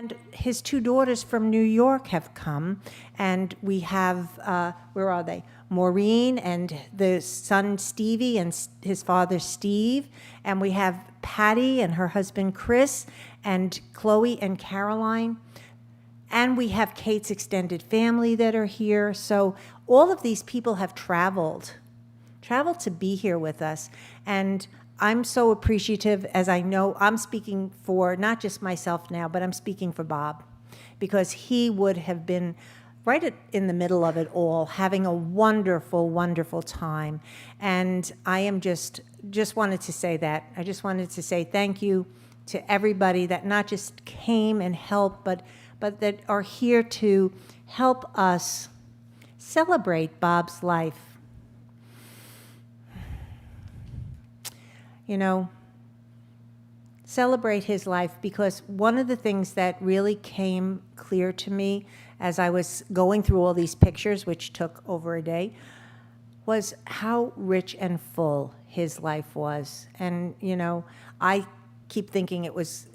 And his two daughters from New York have come, and we have, where are they? Maureen and the son Stevie and his father Steve, and we have Patty and her husband Chris, and Chloe and Caroline, and we have Kate's extended family that are here. So all of these people have traveled to be here with us, and I'm so appreciative, as I know I'm speaking for not just myself now, but I'm speaking for Bob, because he would have been right in the middle of it all, having a wonderful, wonderful time. And I am just wanted to say that. I just wanted to say thank you to everybody that not just came and helped, but that are here to help us celebrate Bob's life. You know, celebrate his life, because one of the things that really came clear to me as I was going through all these pictures, which took over a day, was how rich and full his life was. And, you know, I keep thinking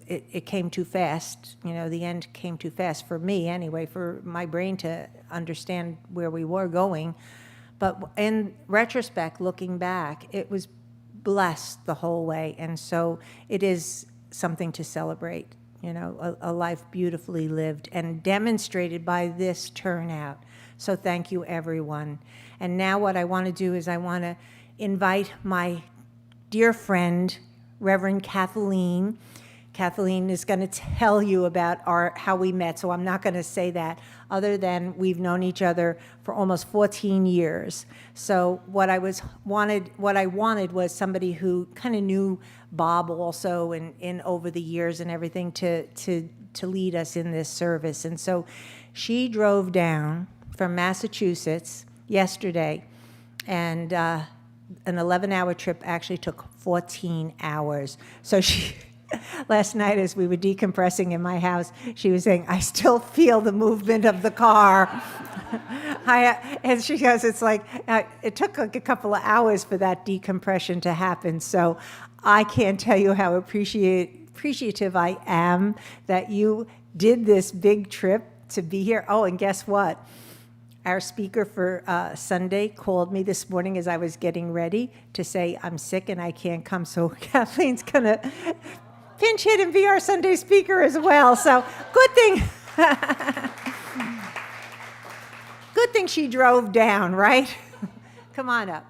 it came too fast. You know, the end came too fast for me anyway, for my brain to understand where we were going. But in retrospect, looking back, it was blessed the whole way. And so it is something to celebrate, you know, a life beautifully lived and demonstrated by this turnout. So thank you, everyone. And now what I want to do is I want to invite my dear friend, Reverend Kathleen. Kathleen is going to tell you about how we met, so I'm not going to say that, other than we've known each other for almost 14 years. So what I wanted was somebody who kind of knew Bob also in over the years and everything to lead us in this service. And so she drove down from Massachusetts yesterday, and an 11-hour trip actually took 14 hours. So she... Last night, as we were decompressing in my house, she was saying, I still feel the movement of the car. And she goes, it's like, it took like a couple of hours for that decompression to happen. So I can't tell you how appreciative I am that you did this big trip to be here. Oh, and guess what? Our speaker for Sunday called me this morning as I was getting ready to say, I'm sick and I can't come. So Kathleen's going to pinch hit and be our Sunday speaker as well. So good thing. Good thing she drove down, right? Come on up.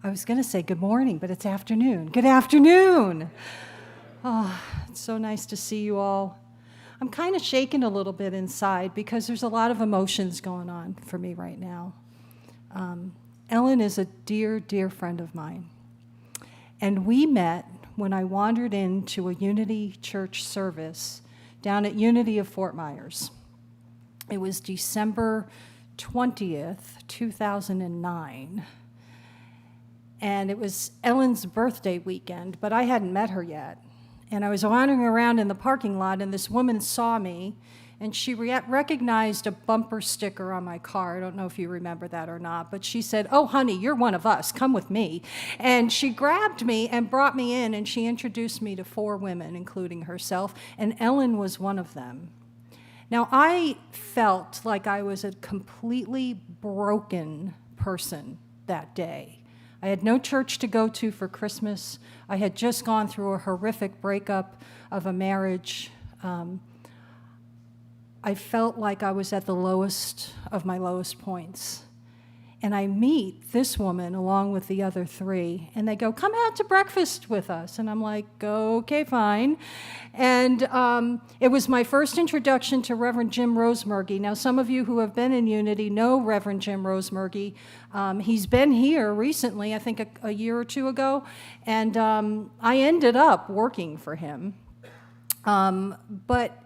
I was going to say good morning, but it's afternoon. Good afternoon. Oh, it's so nice to see you all. I'm kind of shaken a little bit inside because there's a lot of emotions going on for me right now. Ellen is a dear, dear friend of mine. And we met when I wandered into a Unity Church service down at Unity of Fort Myers. It was December 20th, 2009. And it was Ellen's birthday weekend, but I hadn't met her yet. And I was wandering around in the parking lot, and this woman saw me, and she recognized a bumper sticker on my car. I don't know if you remember that or not, but she said, oh, honey, you're one of us. Come with me. And she grabbed me and brought me in, and she introduced me to 4 women, including herself, and Ellen was one of them. Now, I felt like I was a completely broken person that day. I had no church to go to for Christmas. I had just gone through a horrific breakup of a marriage. I felt like I was at the lowest of my lowest points. And I meet this woman along with the other 3, and they go, come out to breakfast with us. And I'm like, okay, fine. And it was my first introduction to Reverend Jim Rosemurgy. Now, some of you who have been in Unity know Reverend Jim Rosemurgy. He's been here recently, I think a year or 2 ago, and I ended up working for him. But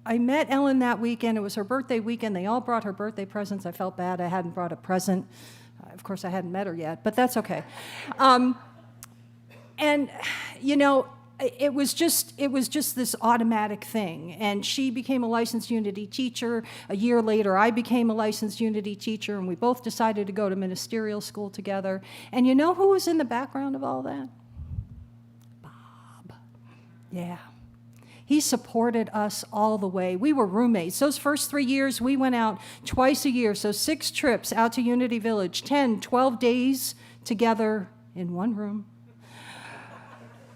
I met Ellen that weekend. It was her birthday weekend. They all brought her birthday presents. I felt bad I hadn't brought a present. Of course, I hadn't met her yet, but that's okay. And, you know, it was just this automatic thing. And she became a licensed Unity teacher. A year later, I became a licensed Unity teacher, and we both decided to go to ministerial school together. And you know who was in the background of all that? Bob. Yeah. He supported us all the way. We were roommates. Those first 3 years, we went out twice a year. So 6 trips out to Unity Village, 10, 12 days together in one room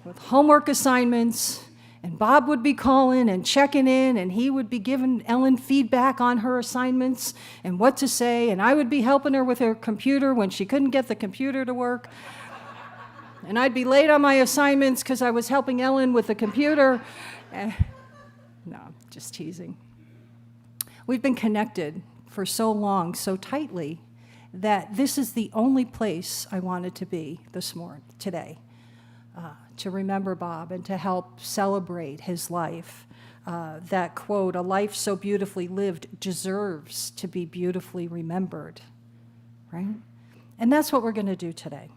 with homework assignments. And Bob would be calling and checking in, and he would be giving Ellen feedback on her assignments and what to say. And I would be helping her with her computer when she couldn't get the computer to work. And I'd be late on my assignments because I was helping Ellen with the computer. No, just teasing. We've been connected for so long, so tightly, that this is the only place I wanted to be today, to remember Bob and to help celebrate his life. That quote, "A life so beautifully lived deserves to be beautifully remembered," right? And that's what we're going to do today.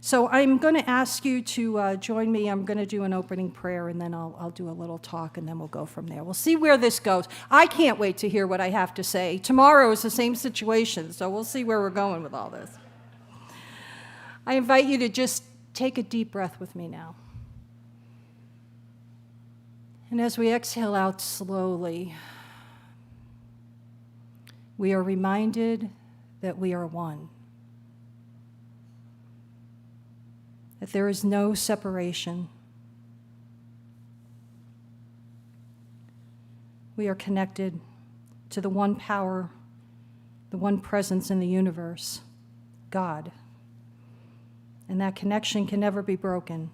So I'm going to ask you to join me. I'm going to do an opening prayer, and then I'll do a little talk, and then we'll go from there. We'll see where this goes. I can't wait to hear what I have to say. Tomorrow is the same situation, so we'll see where we're going with all this. I invite you to just take a deep breath with me now. And as we exhale out slowly, we are reminded that we are one. That there is no separation. We are connected to the one power, the one presence in the universe, God. And that connection can never be broken.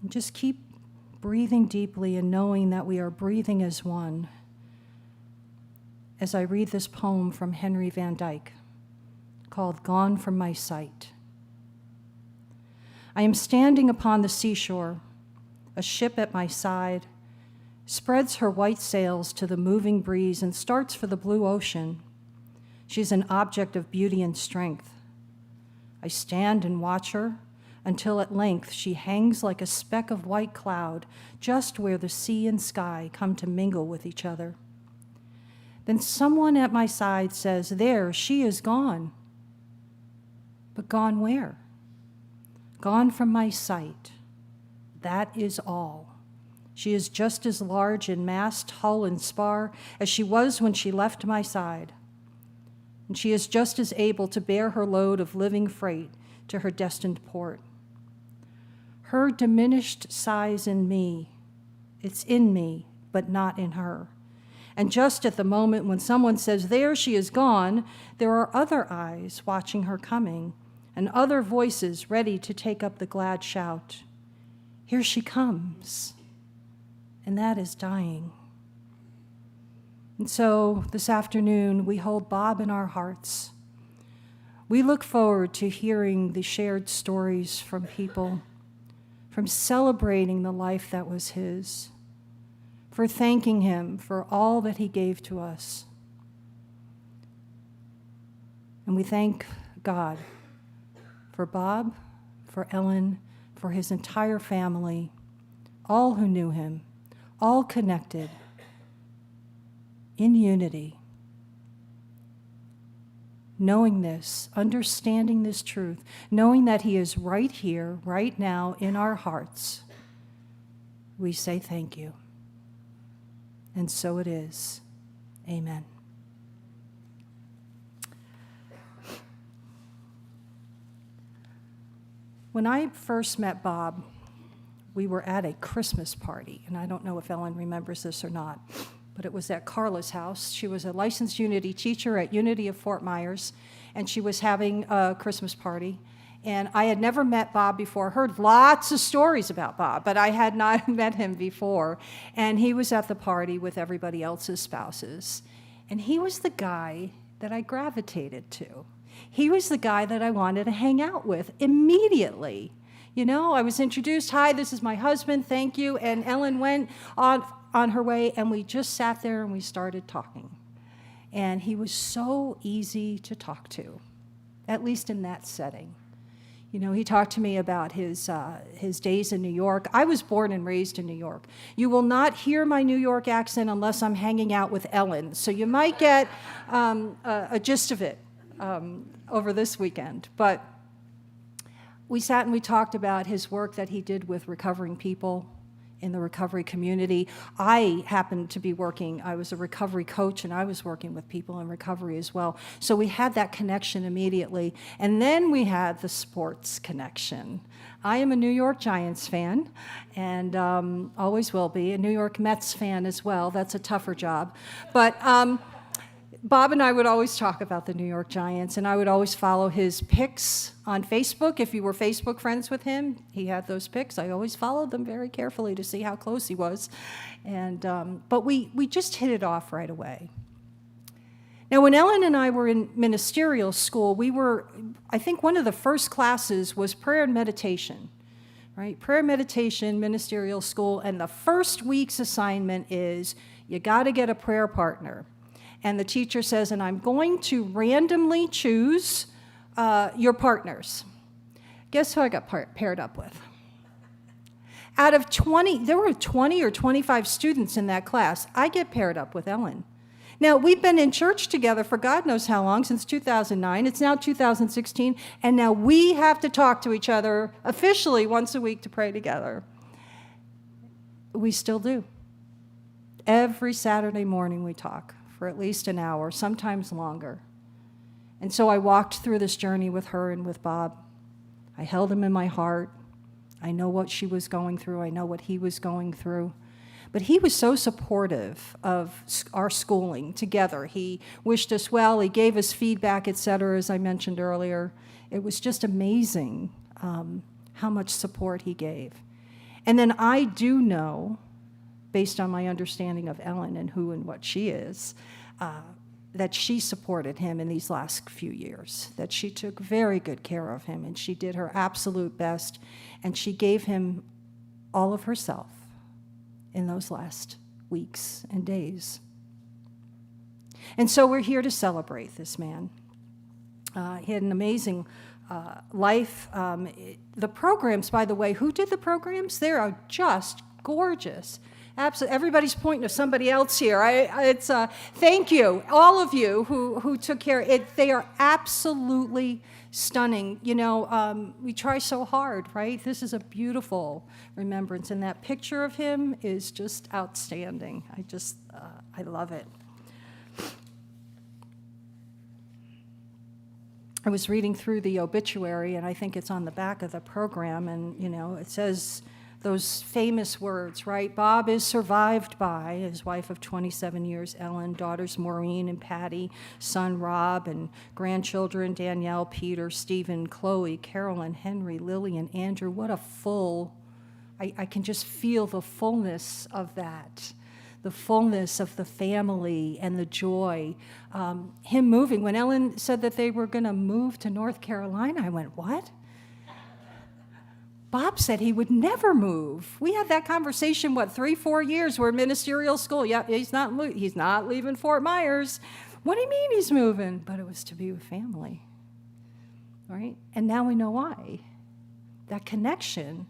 And just keep breathing deeply and knowing that we are breathing as one as I read this poem from Henry Van Dyke, called "Gone from My Sight." I am standing upon the seashore. A ship at my side spreads her white sails to the moving breeze and starts for the blue ocean. She's an object of beauty and strength. I stand and watch her until at length she hangs like a speck of white cloud just where the sea and sky come to mingle with each other. Then someone at my side says, "There, she is gone." But gone where? Gone from my sight. That is all. She is just as large in mast, hull, and spar as she was when she left my side. And she is just as able to bear her load of living freight to her destined port. Her diminished size in me, it's in me, but not in her. And just at the moment when someone says, "There, she is gone," there are other eyes watching her coming, and other voices ready to take up the glad shout. "Here she comes." And that is dying. And so this afternoon, we hold Bob in our hearts. We look forward to hearing the shared stories from people, from celebrating the life that was his, for thanking him for all that he gave to us. And we thank God for Bob, for Ellen, for his entire family, all who knew him, all connected in unity. Knowing this, understanding this truth, knowing that he is right here, right now in our hearts, we say thank you. And so it is. Amen. When I first met Bob, we were at a Christmas party, and I don't know if Ellen remembers this or not, but it was at Carla's house. She was a licensed Unity teacher at Unity of Fort Myers, and she was having a Christmas party. And I had never met Bob before, heard lots of stories about Bob, but I had not met him before. And he was at the party with everybody else's spouses. And he was the guy that I gravitated to. He was the guy that I wanted to hang out with immediately. You know, I was introduced, "Hi, this is my husband, thank you." And Ellen went on her way, and we just sat there and we started talking. And he was so easy to talk to, at least in that setting. You know, he talked to me about his days in New York. I was born and raised in New York. You will not hear my New York accent unless I'm hanging out with Ellen. So you might get a gist of it over this weekend. But we sat and we talked about his work that he did with recovering people in the recovery community. I happened to be working, I was a recovery coach, and I was working with people in recovery as well. So we had that connection immediately. And then we had the sports connection. I am a New York Giants fan, and always will be, a New York Mets fan as well. That's a tougher job. But Bob and I would always talk about the New York Giants, and I would always follow his pics on Facebook. If you were Facebook friends with him, he had those pics. I always followed them very carefully to see how close he was. And but we just hit it off right away. Now, when Ellen and I were in ministerial school, I think one of the first classes was prayer and meditation, right? Prayer, meditation, ministerial school, and the first week's assignment is you got to get a prayer partner. And the teacher says, and I'm going to randomly choose your partners. Guess who I got paired up with? Out of 20, there were 20 or 25 students in that class. I get paired up with Ellen. Now, we've been in church together for God knows how long, since 2009. It's now 2016, and now we have to talk to each other officially once a week to pray together. We still do. Every Saturday morning we talk for at least an hour, sometimes longer. And so I walked through this journey with her and with Bob. I held him in my heart. I know what she was going through. I know what he was going through. But he was so supportive of our schooling together. He wished us well. He gave us feedback, et cetera, as I mentioned earlier. It was just amazing how much support he gave. And then I do know, based on my understanding of Ellen and who and what she is, that she supported him in these last few years, that she took very good care of him, and she did her absolute best, and she gave him all of herself in those last weeks and days. And so we're here to celebrate this man. He had an amazing life. The programs, by the way, who did the programs? They are just gorgeous. Absolutely, everybody's pointing to somebody else here. Thank you, all of you who took care. They are absolutely stunning. You know, we try so hard, right? This is a beautiful remembrance, and that picture of him is just outstanding. I love it. I was reading through the obituary, and I think it's on the back of the program, and you know, it says those famous words, right? Bob is survived by his wife of 27 years, Ellen, daughters Maureen and Patty, son Rob, and grandchildren Danielle, Peter, Stephen, Chloe, Carolyn, Henry, Lillian, Andrew. What a full, I can just feel the fullness of that, the fullness of the family and the joy. Him moving, when Ellen said that they were going to move to North Carolina, I went, what? Bob said he would never move. We had that conversation, 3-4 years? We're ministerial school. Yeah, he's not leaving Fort Myers. What do you mean he's moving? But it was to be with family, right? And now we know why. That connection.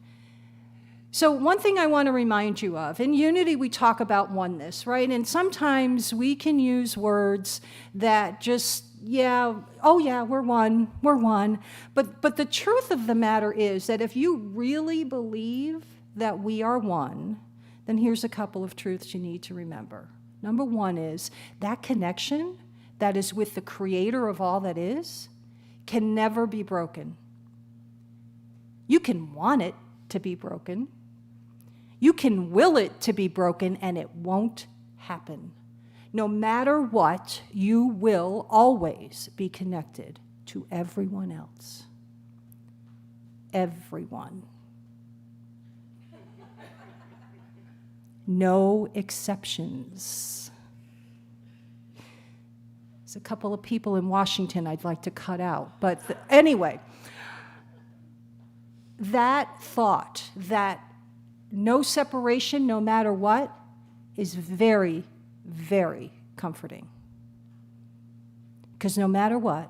So one thing I want to remind you of, in Unity we talk about oneness, right? And sometimes we can use words that just, we're one. But the truth of the matter is that if you really believe that we are one, then here's a couple of truths you need to remember. Number one is that connection that is with the creator of all that is can never be broken. You can want it to be broken. You can will it to be broken, and it won't happen. No matter what, you will always be connected to everyone else. Everyone. No exceptions. There's a couple of people in Washington I'd like to cut out. But anyway, that thought, that no separation, no matter what, is very, very comforting. Because no matter what,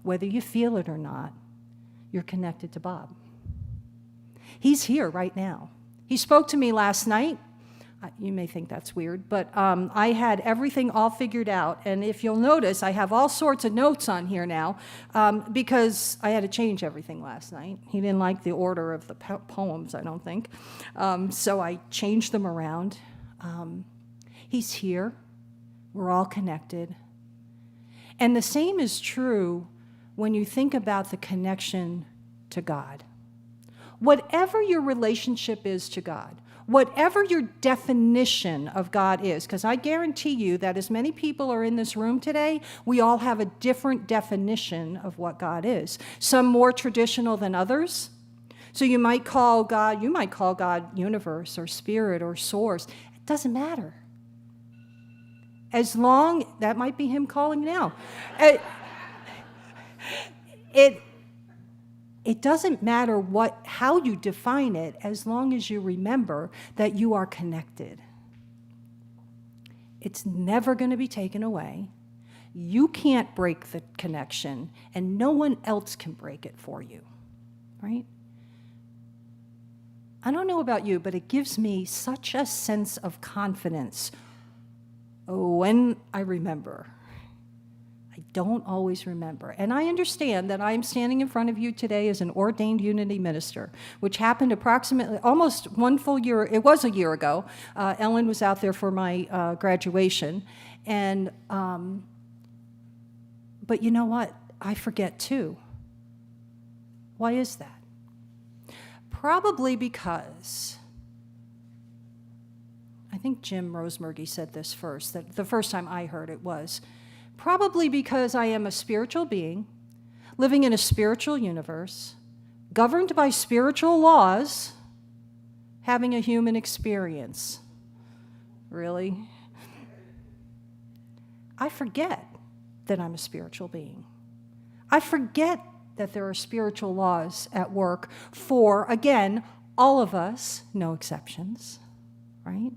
whether you feel it or not, you're connected to Bob. He's here right now. He spoke to me last night. You may think that's weird, but I had everything all figured out. And if you'll notice, I have all sorts of notes on here now because I had to change everything last night. He didn't like the order of the poems, I don't think. So I changed them around. He's here. We're all connected. And the same is true when you think about the connection to God. Whatever your relationship is to God, whatever your definition of God is, because I guarantee you that as many people are in this room today, we all have a different definition of what God is. Some more traditional than others. So you might call God universe or spirit or source. It doesn't matter. As long, that might be him calling now. It doesn't matter how you define it as long as you remember that you are connected. It's never going to be taken away. You can't break the connection, and no one else can break it for you, right? I don't know about you, but it gives me such a sense of confidence when I remember. I don't always remember. And I understand that I am standing in front of you today as an ordained Unity minister, which happened approximately almost one full year. It was a year ago. Ellen was out there for my graduation. And, but you know what? I forget too. Why is that? Probably because, I think Jim Rosemurgy said this first, that the first time I heard it was, probably because I am a spiritual being, living in a spiritual universe, governed by spiritual laws, having a human experience. Really? I forget that I'm a spiritual being. I forget that there are spiritual laws at work for, again, all of us, no exceptions, right?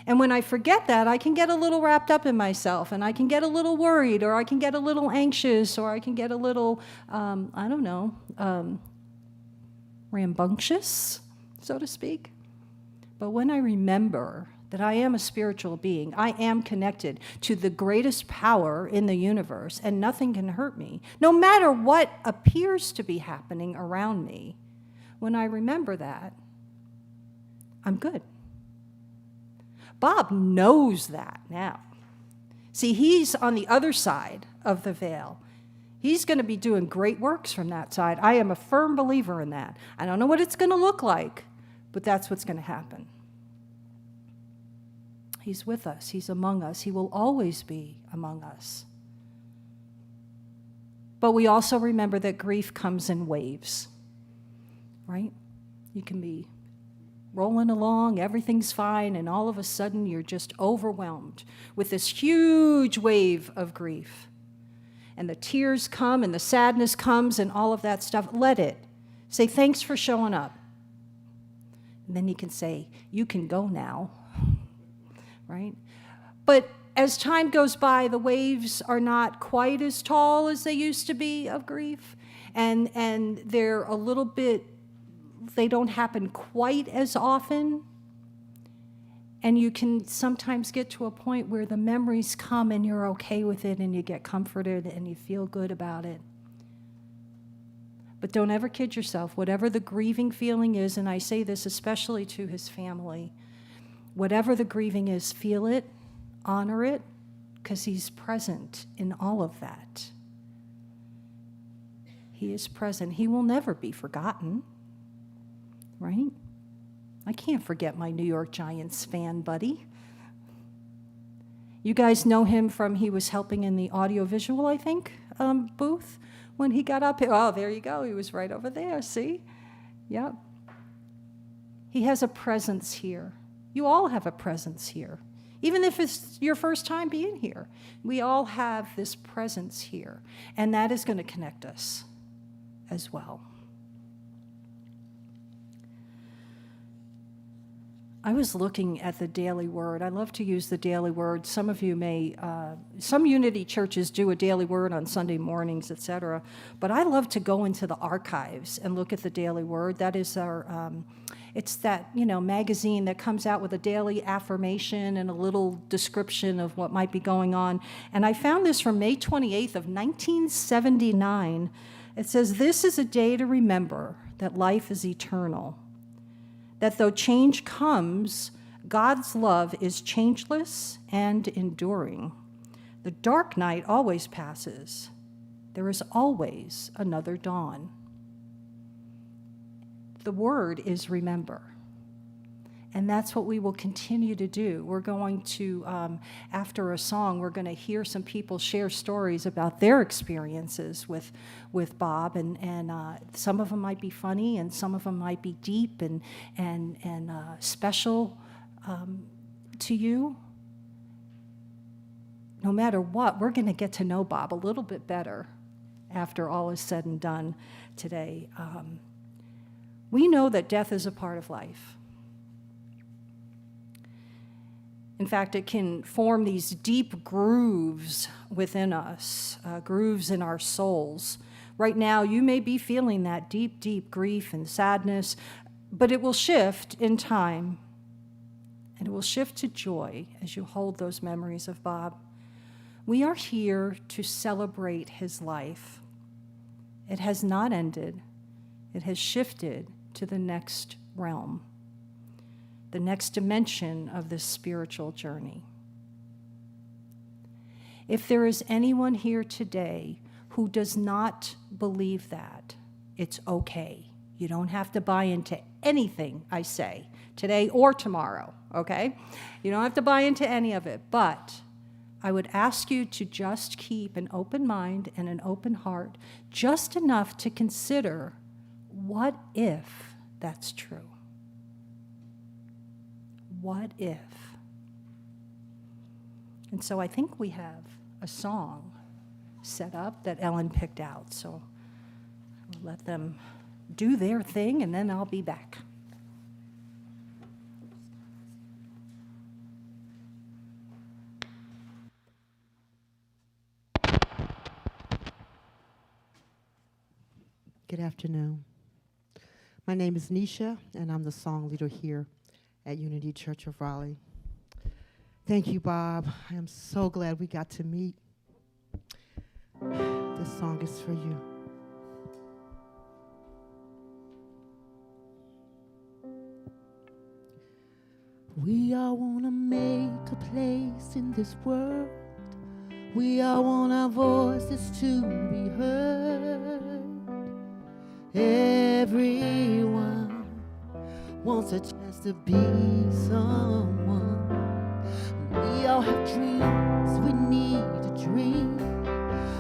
And when I forget that, I can get a little wrapped up in myself, and I can get a little worried, or I can get a little anxious, or I can get a little, rambunctious, so to speak. But when I remember that I am a spiritual being, I am connected to the greatest power in the universe, and nothing can hurt me, no matter what appears to be happening around me. When I remember that, I'm good. Bob knows that now. See, he's on the other side of the veil. He's going to be doing great works from that side. I am a firm believer in that. I don't know what it's going to look like, but that's what's going to happen. He's with us. He's among us. He will always be among us. But we also remember that grief comes in waves, right? You can be rolling along, everything's fine, and all of a sudden you're just overwhelmed with this huge wave of grief. And the tears come and the sadness comes and all of that stuff. Let it. Say, thanks for showing up. And then you can say, you can go now, right? But as time goes by, the waves are not quite as tall as they used to be of grief, and they're a little bit, they don't happen quite as often, and you can sometimes get to a point where the memories come and you're okay with it and you get comforted and you feel good about it. But don't ever kid yourself. Whatever the grieving feeling is, and I say this especially to his family, whatever the grieving is, feel it, honor it, because he's present in all of that. He is present. He will never be forgotten. Right? I can't forget my New York Giants fan buddy. You guys know him from, he was helping in the audiovisual, I think, booth when he got up here. Oh, there you go. He was right over there, see? Yep. He has a presence here. You all have a presence here. Even if it's your first time being here, we all have this presence here, and that is going to connect us as well. I was looking at the Daily Word. I love to use the Daily Word. Some of you may, some Unity churches do a Daily Word on Sunday mornings, etc. But I love to go into the archives and look at the Daily Word. That is our, it's that, magazine that comes out with a daily affirmation and a little description of what might be going on. And I found this from May 28th of 1979. It says, "This is a day to remember that life is eternal, that though change comes, God's love is changeless and enduring. The dark night always passes. There is always another dawn." The word is remember. And that's what we will continue to do. We're going to, after a song, we're going to hear some people share stories about their experiences with Bob, and some of them might be funny, and some of them might be deep and special to you. No matter what, we're going to get to know Bob a little bit better after all is said and done today. We know that death is a part of life. In fact, it can form these deep grooves within us, grooves in our souls. Right now, you may be feeling that deep, deep grief and sadness, but it will shift in time, and it will shift to joy as you hold those memories of Bob. We are here to celebrate his life. It has not ended. It has shifted to the next realm, the next dimension of this spiritual journey. If there is anyone here today who does not believe that, it's okay. You don't have to buy into anything I say today or tomorrow, okay? You don't have to buy into any of it, but I would ask you to just keep an open mind and an open heart, just enough to consider, what if that's true? What if? And so I think we have a song set up that Ellen picked out. So we'll let them do their thing, and then I'll be back. Good afternoon. My name is Nisha, and I'm the song leader here at Unity Church of Raleigh. Thank you, Bob. I am so glad we got to meet. This song is for you. We all want to make a place in this world. We all want our voices to be heard. Everyone wants a chance to be someone. We all have dreams, we need a dream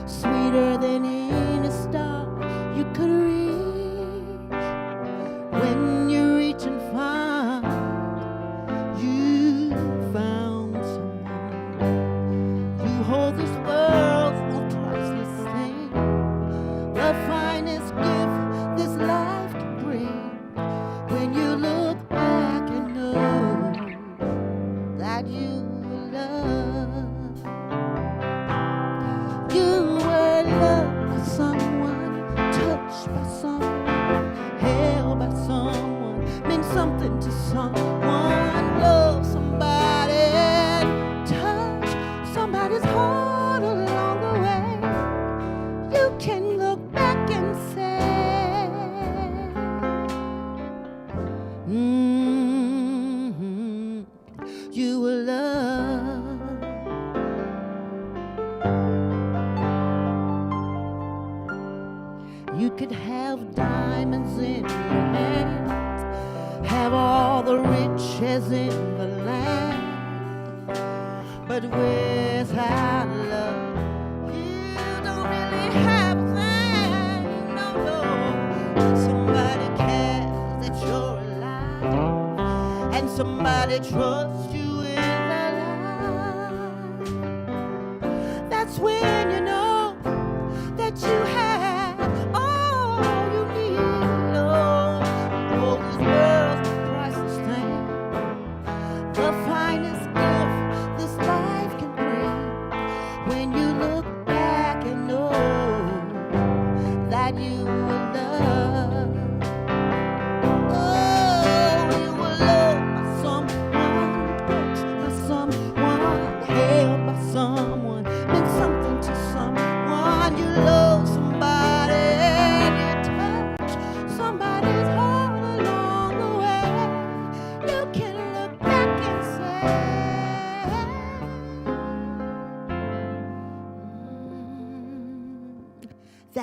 sweeter than any star you could reach. When you reach and find you found someone, you hold this world's most priceless thing, the finest gift this life can bring. When you look back and know that you were loved, you were loved by someone, touched by someone, held by someone, meant something to someone, love somebody, touch somebody's heart along the way. You can look back and say, you were loved. You could have diamonds in your hands, have all the riches in the land, but without love, you don't really have a thing. No, no. Somebody cares that you're alive, and somebody trusts you in their life. That's when you know that you have all you need. Oh, this world's a priceless thing,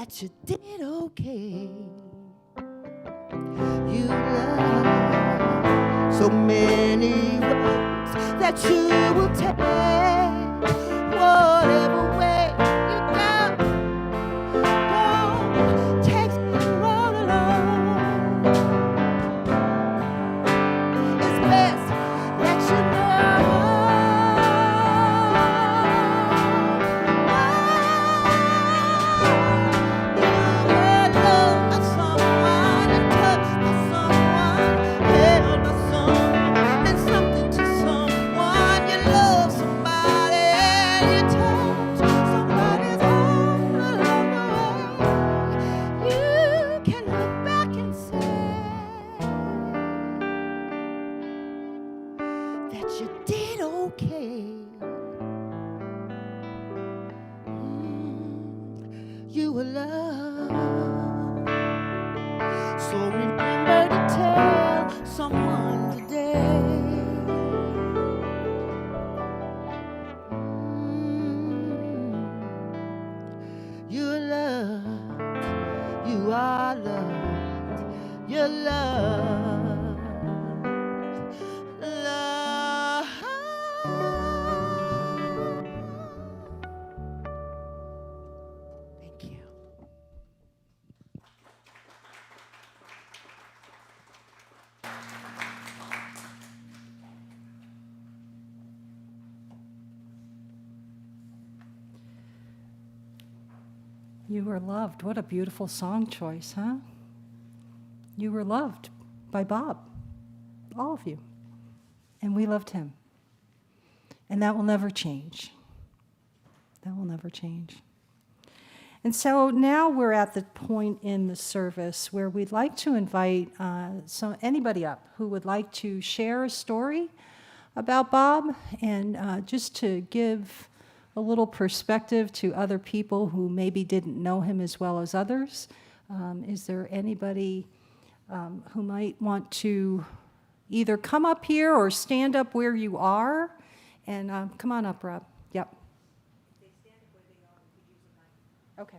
that you did okay. You love so many roads that you will take, whatever way you go, don't take the road alone. It's best that you that you did okay. You were loved. So remember to tell someone today. You're loved. You are loved. You're loved. Love. Thank you. You Were Loved. What a beautiful song choice, huh? You were loved by Bob, all of you. And we loved him. And that will never change. That will never change. And so now we're at the point in the service where we'd like to invite anybody up who would like to share a story about Bob and just to give a little perspective to other people who maybe didn't know him as well as others. Is there anybody who might want to either come up here or stand up where you are? And come on up, Rob. Yep. Okay.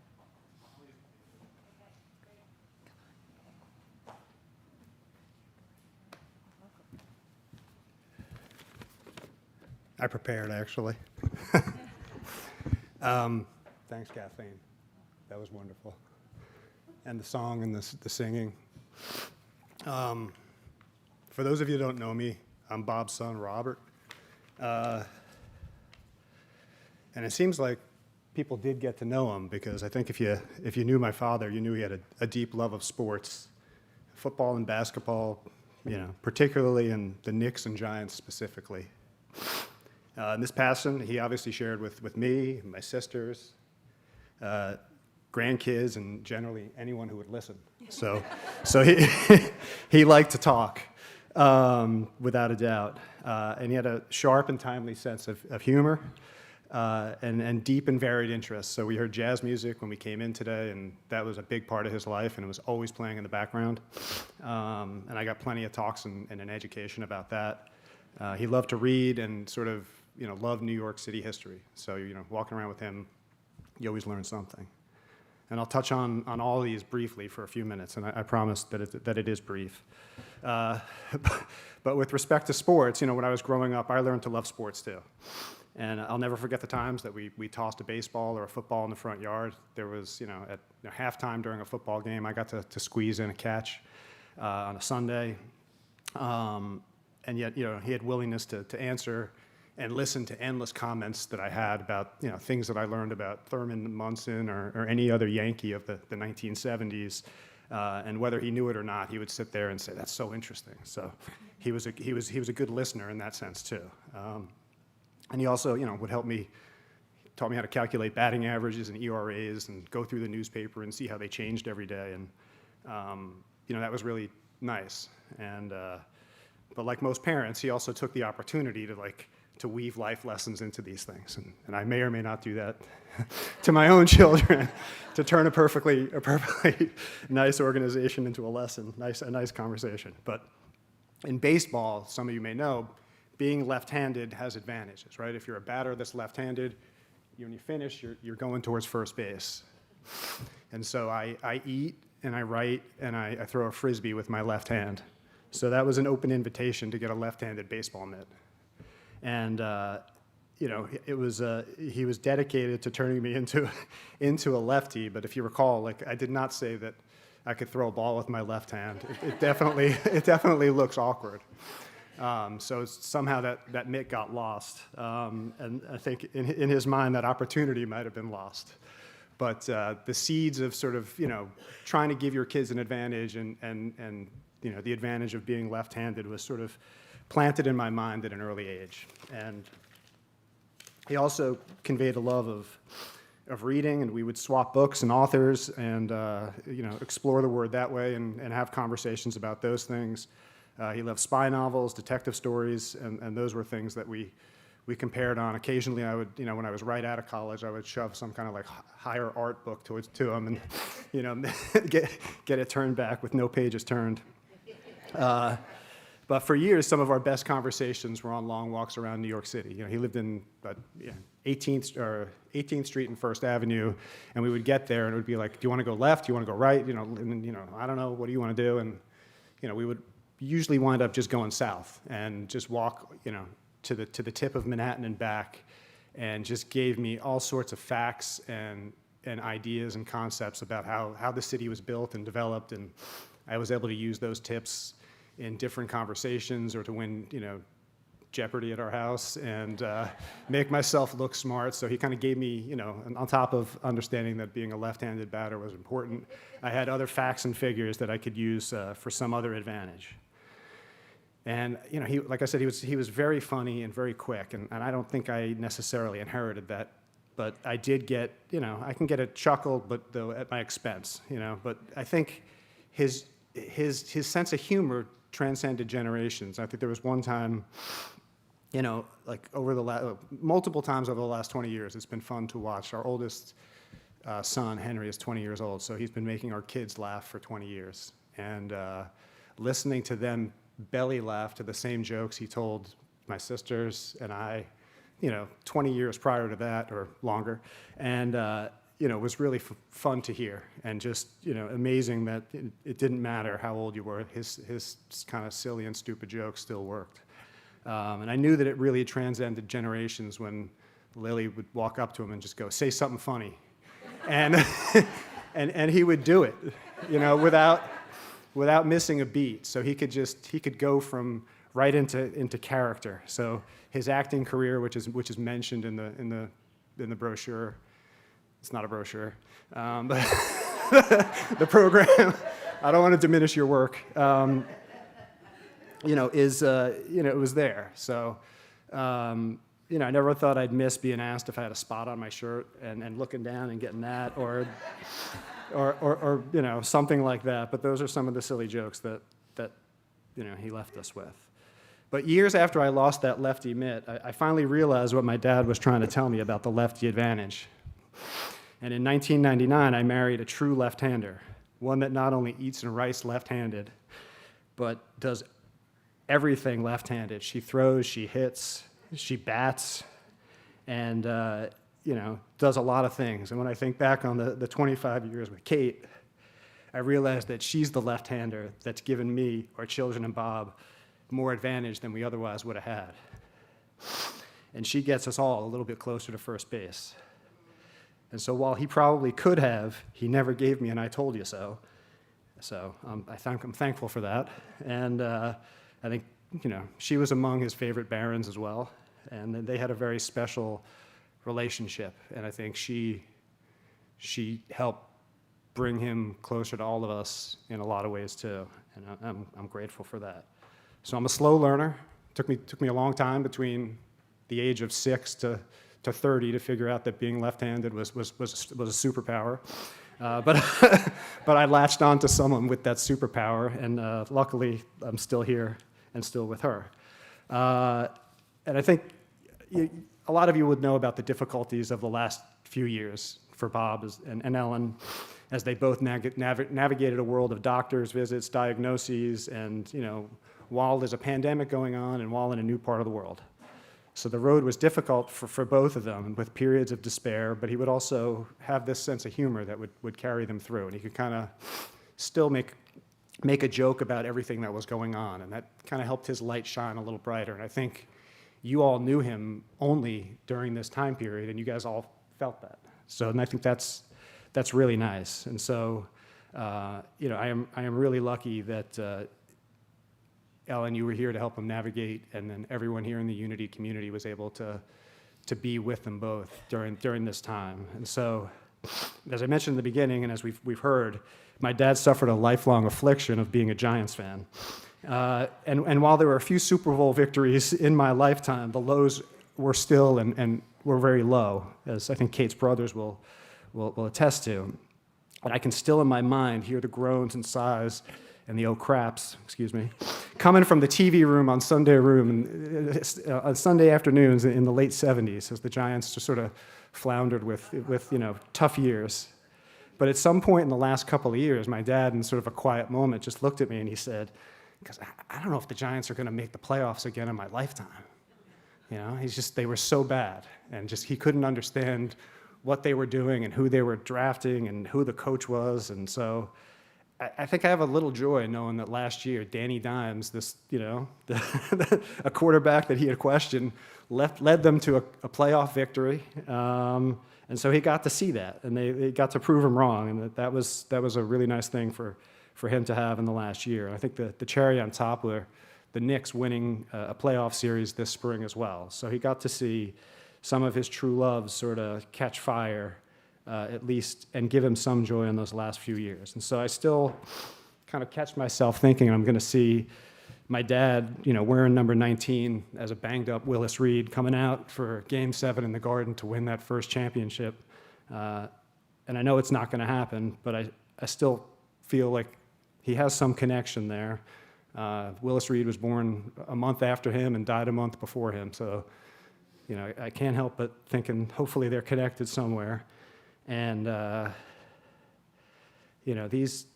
I prepared, actually. Thanks, Kathleen. That was wonderful. And the song and the singing. For those of you who don't know me, I'm Bob's son, Robert. And it seems like people did get to know him because I think if you knew my father, you knew he had a deep love of sports, football and basketball, particularly in the Knicks and Giants specifically. And this passion he obviously shared with me, my sisters, grandkids, and generally anyone who would listen. So he liked to talk, without a doubt. And he had a sharp and timely sense of humor and deep and varied interests. So we heard jazz music when we came in today, and that was a big part of his life, and it was always playing in the background. And I got plenty of talks and an education about that. He loved to read and sort of loved New York City history. So walking around with him, you always learn something. And I'll touch on all of these briefly for a few minutes, and I promise that it is brief. But with respect to sports, when I was growing up, I learned to love sports too. And I'll never forget the times that we tossed a baseball or a football in the front yard. There was, at halftime during a football game, I got to squeeze in a catch on a Sunday. And yet, he had willingness to answer and listen to endless comments that I had about, things that I learned about Thurman Munson or any other Yankee of the 1970s. And whether he knew it or not, he would sit there and say, "That's so interesting." So he was a good listener in that sense too. And he also, would help me, taught me how to calculate batting averages and ERAs and go through the newspaper and see how they changed every day. And that was really nice. And but like most parents, he also took the opportunity to weave life lessons into these things. And I may or may not do that to my own children, to turn a perfectly nice organization into a lesson, a nice conversation. But in baseball, some of you may know, being left-handed has advantages, right? If you're a batter that's left-handed, when you finish, you're going towards first base. And so I eat and I write and I throw a Frisbee with my left hand. So that was an open invitation to get a left-handed baseball mitt. And, you know, it was, he was dedicated to turning me into a lefty, but if you recall, like, I did not say that I could throw a ball with my left hand. It definitely looks awkward. So somehow that mitt got lost. And I think in his mind, that opportunity might have been lost. But the seeds of sort of, you know, trying to give your kids an advantage and you know, the advantage of being left-handed was sort of planted in my mind at an early age. And he also conveyed a love of reading, and we would swap books and authors and, you know, explore the word that way and have conversations about those things. He loved spy novels, detective stories, and those were things that we compared on. Occasionally I would, you know, when I was right out of college, I would shove some kind of like higher art book to him and, you know, get it turned back with no pages turned. But for years, some of our best conversations were on long walks around New York City. You know, he lived in 18th Street and First Avenue, and we would get there, and it would be like, do you want to go left? Do you want to go right? You know, and, you know, I don't know. What do you want to do? And, you know, we would usually wind up just going south and just walk, you know, to the tip of Manhattan and back, and just gave me all sorts of facts and ideas and concepts about how the city was built and developed, and I was able to use those tips in different conversations or to win, you know, Jeopardy at our house and make myself look smart. So he kind of gave me, you know, on top of understanding that being a left-handed batter was important, I had other facts and figures that I could use for some other advantage. And, you know, like I said, he was very funny and very quick, and I don't think I necessarily inherited that, but I did get, you know, I can get a chuckle, but though at my expense, you know. But I think his sense of humor transcended generations. I think there was one time, you know, like over multiple times over the last 20 years, it's been fun to watch. Our oldest son, Henry, is 20 years old, so he's been making our kids laugh for 20 years. And listening to them belly laugh to the same jokes he told my sisters and I, you know, 20 years prior to that or longer. And, you know, it was really fun to hear, and just, you know, amazing that it didn't matter how old you were. His kind of silly and stupid jokes still worked. And I knew that it really transcended generations when Lily would walk up to him and just go, say something funny. And, and he would do it, you know, without missing a beat. So he could go from right into character. So his acting career, which is mentioned in the brochure, it's not a brochure, but the program, I don't want to diminish your work, you know, is, you know, it was there. So, you know, I never thought I'd miss being asked if I had a spot on my shirt and looking down and getting that, or you know, something like that. But those are some of the silly jokes that you know, he left us with. But years after I lost that lefty mitt, I finally realized what my dad was trying to tell me about the lefty advantage. And in 1999, I married a true left-hander, one that not only eats and writes left-handed, but does everything left-handed. She throws, she hits, she bats, and you know, does a lot of things. And when I think back on the 25 years with Kate, I realized that she's the left-hander that's given me, our children, and Bob more advantage than we otherwise would have had. And she gets us all a little bit closer to first base. And so while he probably could have, he never gave me an "I told you so." So I'm thankful for that. And I think, you know, she was among his favorite Barrons as well. And they had a very special relationship. And I think she helped bring him closer to all of us in a lot of ways too. And I'm grateful for that. So I'm a slow learner. Took me a long time between the age of 6 to 30 to figure out that being left-handed was a superpower. But I latched on to someone with that superpower, and luckily I'm still here and still with her. And I think a lot of you would know about the difficulties of the last few years for Bob and Ellen, as they both navigated a world of doctors' visits, diagnoses, and, you know, while there's a pandemic going on and while in a new part of the world. So the road was difficult for both of them with periods of despair, but he would also have this sense of humor that would carry them through. And he could kind of still make a joke about everything that was going on. And that kind of helped his light shine a little brighter. And I think you all knew him only during this time period, and you guys all felt that. So, and I think that's really nice. And so, I am really lucky that Ellen, you were here to help him navigate, and then everyone here in the Unity community was able to be with them both during this time. And so, as I mentioned in the beginning, and as we've heard, my dad suffered a lifelong affliction of being a Giants fan. And while there were a few Super Bowl victories in my lifetime, the lows were still and were very low, as I think Kate's brothers will attest to. And I can still in my mind hear the groans and sighs and the oh craps, coming from the TV room on Sunday on Sunday afternoons in the late 70s as the Giants just sort of floundered with tough years. But at some point in the last couple of years, my dad, in sort of a quiet moment, just looked at me and he said, because I don't know if the Giants are going to make the playoffs again in my lifetime. They were so bad, and just he couldn't understand what they were doing and who they were drafting and who the coach was. And so I think I have a little joy knowing that last year, Danny Dimes, a quarterback that he had questioned, led them to a playoff victory. And so he got to see that, and they got to prove him wrong, and that was a really nice thing for him to have in the last year. And I think the cherry on top were the Knicks winning a playoff series this spring as well. So he got to see some of his true loves sort of catch fire, at least, and give him some joy in those last few years. And so I still kind of catch myself thinking I'm going to see my dad, wearing number 19 as a banged-up Willis Reed coming out for Game 7 in the Garden to win that first championship. And I know it's not going to happen, but I still feel like he has some connection there. Willis Reed was born a month after him and died a month before him. So, I can't help but thinking hopefully they're connected somewhere. And, these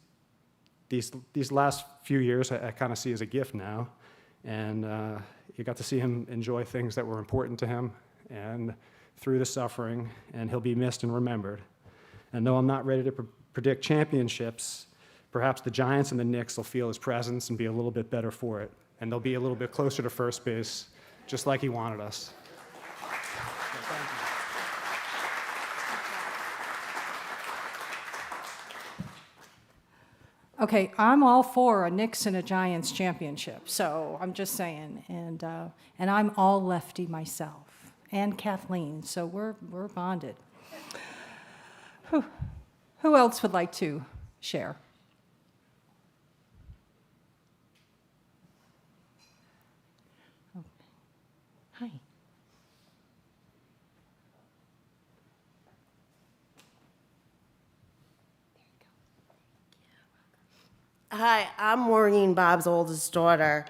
last few years I kind of see as a gift now. And you got to see him enjoy things that were important to him and through the suffering, and he'll be missed and remembered. And though I'm not ready to predict championships, perhaps the Giants and the Knicks will feel his presence and be a little bit better for it. And they'll be a little bit closer to first base, just like he wanted us. Okay, I'm all for a Knicks and a Giants championship, so I'm just saying. And I'm all lefty myself, and Kathleen, so we're bonded. Who else would like to share? Hi. Hi, I'm Maureen, Bob's oldest daughter,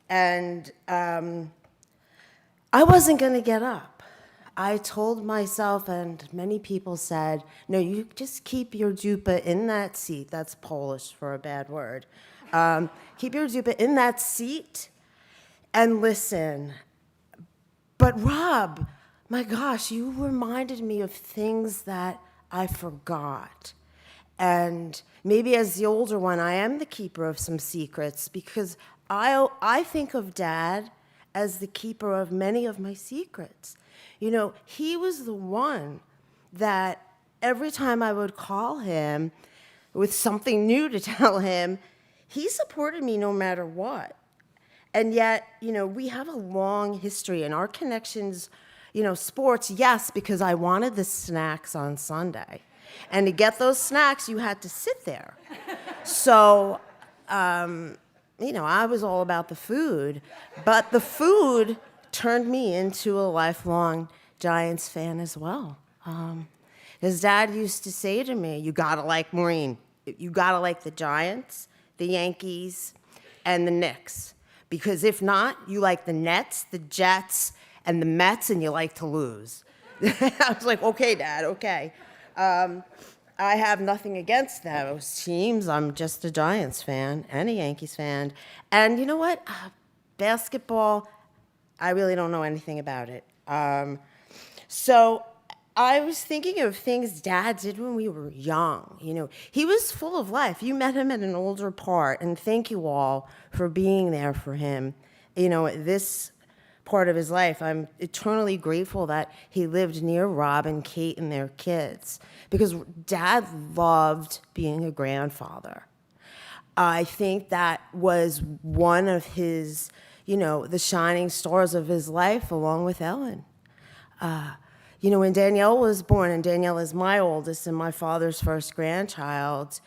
and I wasn't going to get up. I told myself, and many people said, no, you just keep your dupa in that seat. That's Polish for a bad word. Keep your dupa in that seat and listen. But Rob, my gosh, you reminded me of things that I forgot. And maybe as the older one, I am the keeper of some secrets, because I think of Dad as the keeper of many of my secrets. He was the one that every time I would call him with something new to tell him, he supported me no matter what. And yet, we have a long history, and our connections, sports, yes, because I wanted the snacks on Sunday. And to get those snacks, you had to sit there. So, I was all about the food. But the food turned me into a lifelong Giants fan as well. His dad used to say to me, you gotta like Maureen. You gotta like the Giants, the Yankees, and the Knicks. Because if not, you like the Nets, the Jets, and the Mets, and you like to lose. I was like, okay, Dad, okay. I have nothing against those teams. I'm just a Giants fan and a Yankees fan. And you know what? Basketball, I really don't know anything about it. So I was thinking of things Dad did when we were young. You know, he was full of life. You met him at an older part, and thank you all for being there for him. You know, at this part of his life, I'm eternally grateful that he lived near Rob and Kate and their kids, because Dad loved being a grandfather. I think that was one of his, you know, the shining stars of his life, along with Ellen. You know, when Danielle was born, and Danielle is my oldest and my father's first grandchild,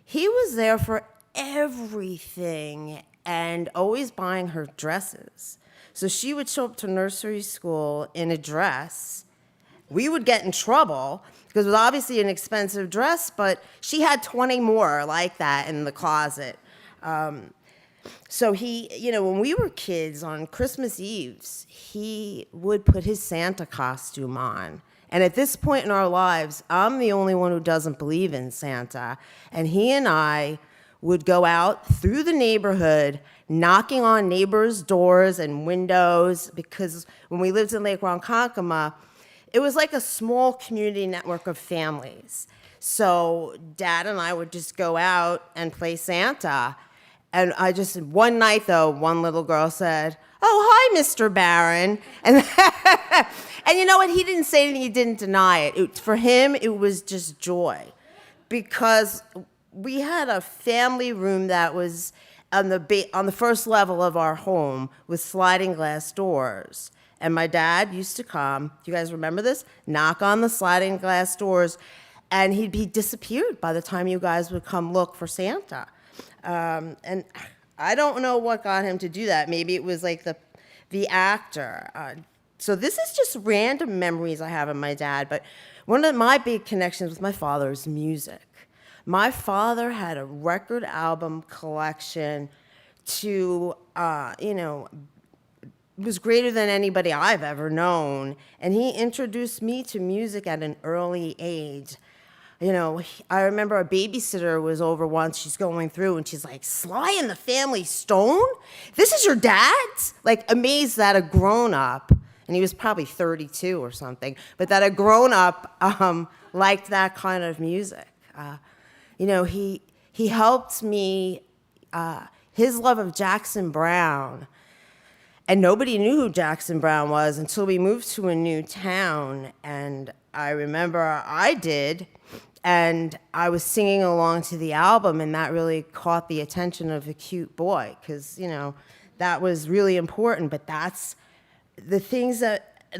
he was there for everything and always buying her dresses. So she would show up to nursery school in a dress. We would get in trouble because it was obviously an expensive dress, but she had 20 more like that in the closet. So he, you know, when we were kids on Christmas Eves, he would put his Santa costume on. And at this point in our lives, I'm the only one who doesn't believe in Santa. And he and I would go out through the neighborhood, knocking on neighbors' doors and windows, because when we lived in Lake Ronkonkoma, it was like a small community network of families. So Dad and I would just go out and play Santa. And one night though, one little girl said, "Oh, hi, Mr. Barron." And, and you know what? He didn't say anything, he didn't deny it. For him, it was just joy. Because we had a family room that was on the first level of our home with sliding glass doors. And my dad used to come, do you guys remember this? Knock on the sliding glass doors, and he'd be disappeared by the time you guys would come look for Santa. And I don't know what got him to do that. Maybe it was like the actor. So this is just random memories I have of my dad, but one of my big connections with my father is music. My father had a record album collection was greater than anybody I've ever known. And he introduced me to music at an early age. You know, I remember a babysitter was over once, she's going through, and she's like, "Sly and the Family Stone? This is your dad's?" Like, amazed that a grown-up, and he was probably 32 or something, but that a grown-up liked that kind of music. You know, he helped me, his love of Jackson Browne, and nobody knew who Jackson Browne was until we moved to a new town, and I remember I did, and I was singing along to the album, and that really caught the attention of a cute boy, because, you know, that was really important, but that's the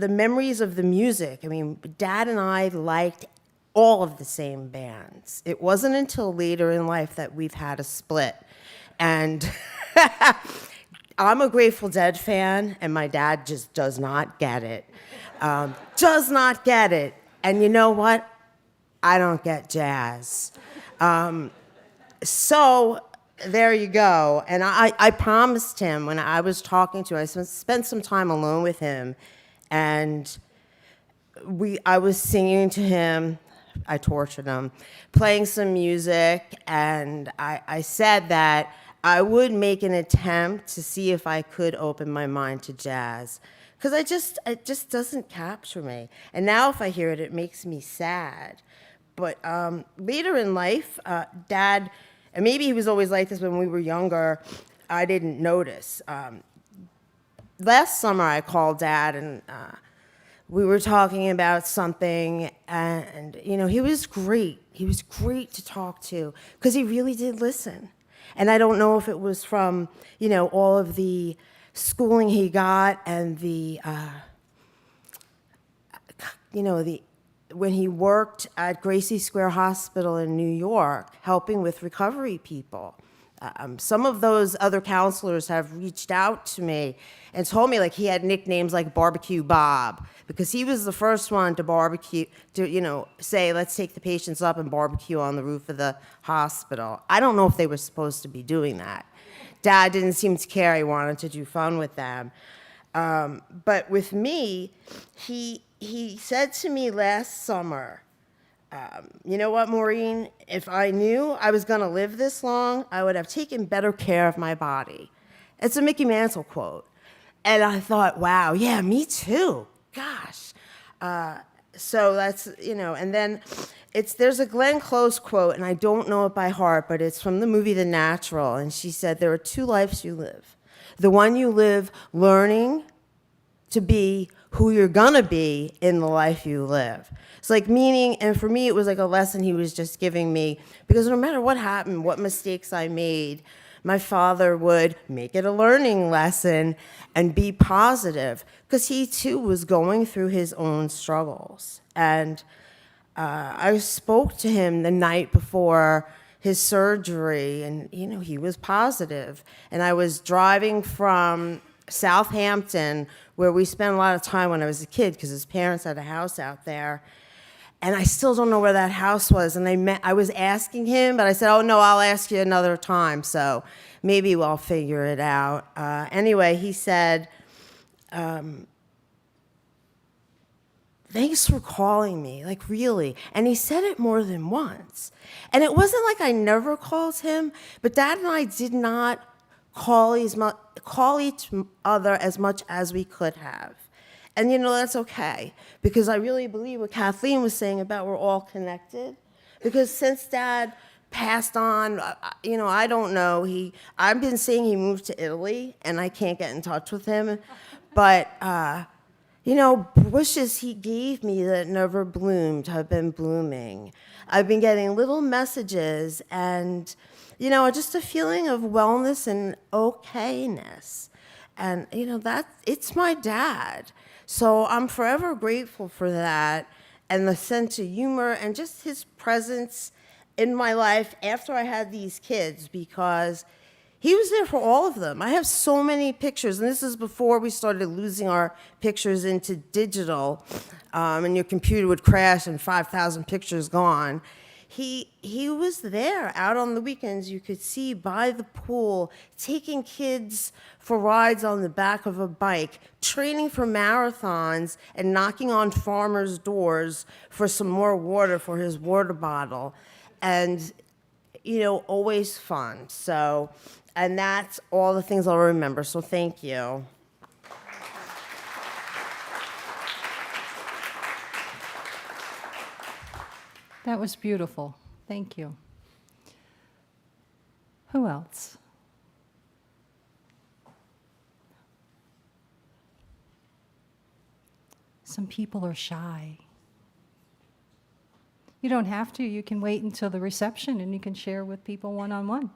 memories of the music. I mean, Dad and I liked all of the same bands. It wasn't until later in life that we've had a split, and I'm a Grateful Dead fan, and my dad just does not get it. Does not get it. And you know what? I don't get jazz. So there you go. And I promised him when I was talking to him, I spent some time alone with him, and I was singing to him. I tortured him, playing some music, and I said that I would make an attempt to see if I could open my mind to jazz, because it just doesn't capture me. And now if I hear it, it makes me sad. But later in life, Dad, and maybe he was always like this when we were younger, I didn't notice. Last summer I called Dad, and we were talking about something, and you know, he was great. He was great to talk to, because he really did listen. And I don't know if it was from, you know, all of the schooling he got and when he worked at Gracie Square Hospital in New York, helping with recovery people. Some of those other counselors have reached out to me and told me, like, he had nicknames like Barbecue Bob, because he was the first one to barbecue, to, you know, say, let's take the patients up and barbecue on the roof of the hospital. I don't know if they were supposed to be doing that. Dad didn't seem to care. He wanted to do fun with them. But with me, he said to me last summer, you know what, Maureen, if I knew I was going to live this long, I would have taken better care of my body. It's a Mickey Mantle quote. And I thought, wow, yeah, me too. Gosh. So that's, and then there's a Glenn Close quote, and I don't know it by heart, but it's from the movie The Natural. And she said, there are two lives you live. The one you live learning to be who you're gonna be in the life you live. It's like meaning, and for me, it was like a lesson he was just giving me, because no matter what happened, what mistakes I made, my father would make it a learning lesson and be positive, because he too was going through his own struggles. And I spoke to him the night before his surgery, and he was positive. And I was driving from Southampton, where we spent a lot of time when I was a kid, because his parents had a house out there. And I still don't know where that house was. And I was asking him, but I said, oh, no, I'll ask you another time. So maybe we'll figure it out. Anyway, he said, thanks for calling me, like really. And he said it more than once. And it wasn't like I never called him, but Dad and I did not call each other as much as we could have. And that's okay, because I really believe what Kathleen was saying about we're all connected. Because since Dad passed on, I don't know, I've been saying he moved to Italy, and I can't get in touch with him. But, bushes he gave me that never bloomed have been blooming. I've been getting little messages and, just a feeling of wellness and okayness. And, it's my dad. So I'm forever grateful for that, and the sense of humor and just his presence in my life after I had these kids, because he was there for all of them. I have so many pictures, and this is before we started losing our pictures into digital, and your computer would crash and 5,000 pictures gone. He was there out on the weekends. You could see by the pool, taking kids for rides on the back of a bike, training for marathons, and knocking on farmers' doors for some more water for his water bottle. And, always fun. So, and that's all the things I'll remember. So thank you. That was beautiful. Thank you. Who else? Some people are shy. You don't have to. You can wait until the reception and you can share with people one-on-one,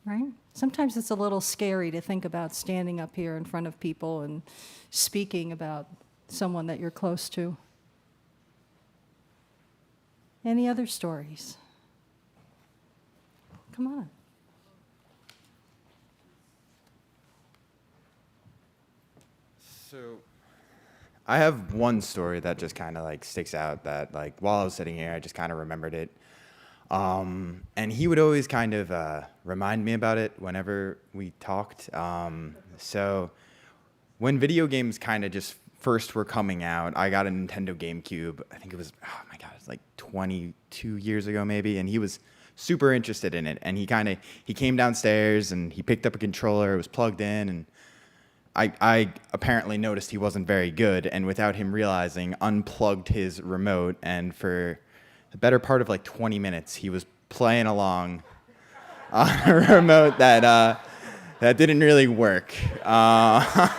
right? Sometimes it's a little scary to think about standing up here in front of people and speaking about someone that you're close to. Any other stories? Come on. So I have one story that just kind of like sticks out that like while I was sitting here, I just kind of remembered it. And he would always kind of remind me about it whenever we talked. So when video games kind of just first were coming out, I got a Nintendo GameCube. I think it was, oh my God, it's like 22 years ago maybe. And he was super interested in it. And he came downstairs and he picked up a controller. It was plugged in, and I apparently noticed he wasn't very good, and without him realizing, unplugged his remote, and for the better part of like 20 minutes, he was playing along on a remote that didn't really work. And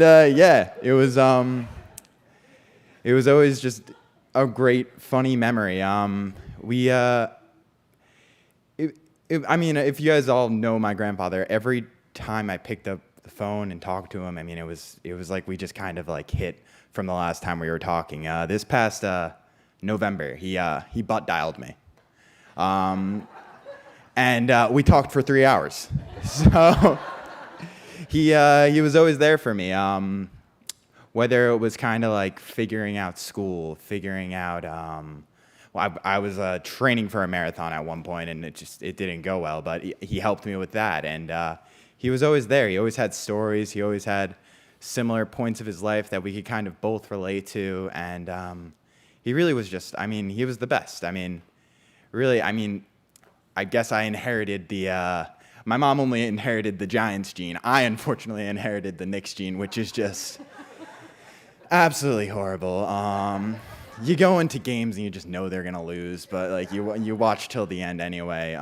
yeah, it was always just a great, funny memory. I mean, if you guys all know my grandfather, every time I picked up the phone and talked to him, I mean, it was like we just kind of like hit from the last time we were talking. This past November, he butt dialed me, and we talked for 3 hours. So he was always there for me. Whether it was kind of like figuring out school, figuring out. Well, I was training for a marathon at one point, and it didn't go well. But he helped me with that, and he was always there. He always had stories. He always had similar points of his life that we could kind of both relate to, and he really was just. I mean, he was the best. I mean, really. I mean, I guess I inherited the my mom only inherited the Giants gene. I unfortunately inherited the Knicks gene, which is just absolutely horrible. You go into games and you just know they're gonna lose, but like you watch till the end anyway.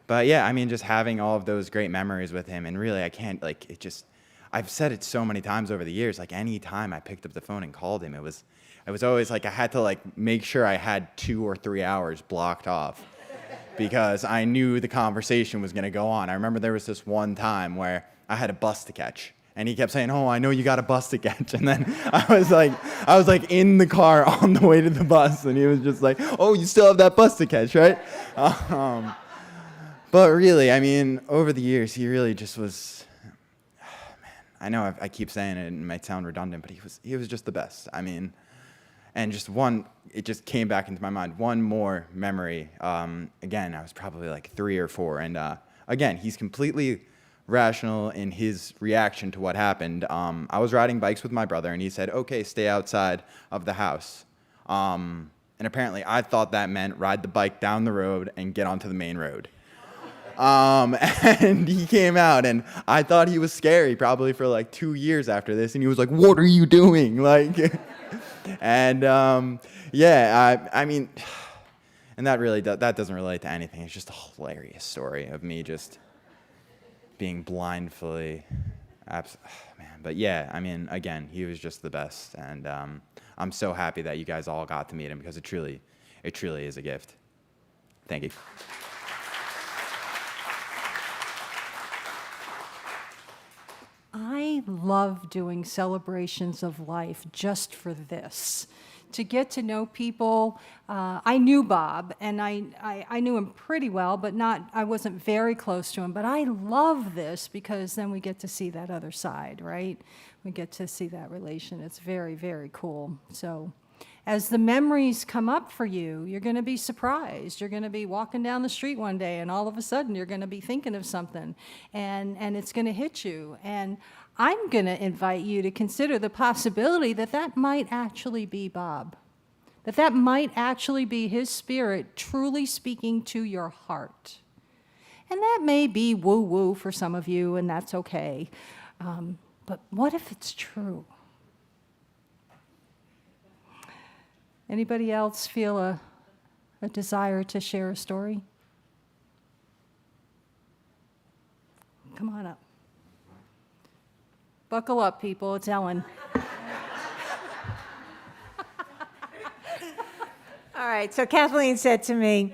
But yeah, I mean, just having all of those great memories with him, and really, I can't like it. Just I've said it so many times over the years. Like any time I picked up the phone and called him, it was always like I had to like make sure I had 2 or 3 hours blocked off because I knew the conversation was gonna go on. I remember there was this one time where I had a bus to catch. And he kept saying, "Oh, I know you got a bus to catch." And then I was like in the car on the way to the bus, and he was just like, "Oh, you still have that bus to catch, right?" But really, I mean, over the years, he really just was. Man, I know I keep saying it, and it might sound redundant, but he was just the best. I mean, and just it just came back into my mind. One more memory. Again, I was probably like 3 or 4, and again, he's completely rational in his reaction to what happened. I was riding bikes with my brother, and he said, "Okay, stay outside of the house." And apparently, I thought that meant ride the bike down the road and get onto the main road. And he came out, and I thought he was scary probably for like 2 years after this, and he was like, "What are you doing?" Like, and yeah, I mean, and that really that doesn't relate to anything. It's just a hilarious story of me just being blindly, man. But yeah, I mean, again, he was just the best, and I'm so happy that you guys all got to meet him because it truly is a gift. Thank you. I love doing celebrations of life just for this. To get to know people. I knew Bob, and I knew him pretty well, but I wasn't very close to him. But I love this because then we get to see that other side, right? We get to see that relation. It's very, very cool. So as the memories come up for you, you're going to be surprised. You're going to be walking down the street one day, and all of a sudden you're going to be thinking of something, and it's going to hit you. And I'm going to invite you to consider the possibility that might actually be Bob, that might actually be his spirit truly speaking to your heart. And that may be woo-woo for some of you, and that's okay. But what if it's true? Anybody else feel a desire to share a story? Come on up. Buckle up, people. It's Ellen. All right, so Kathleen said to me,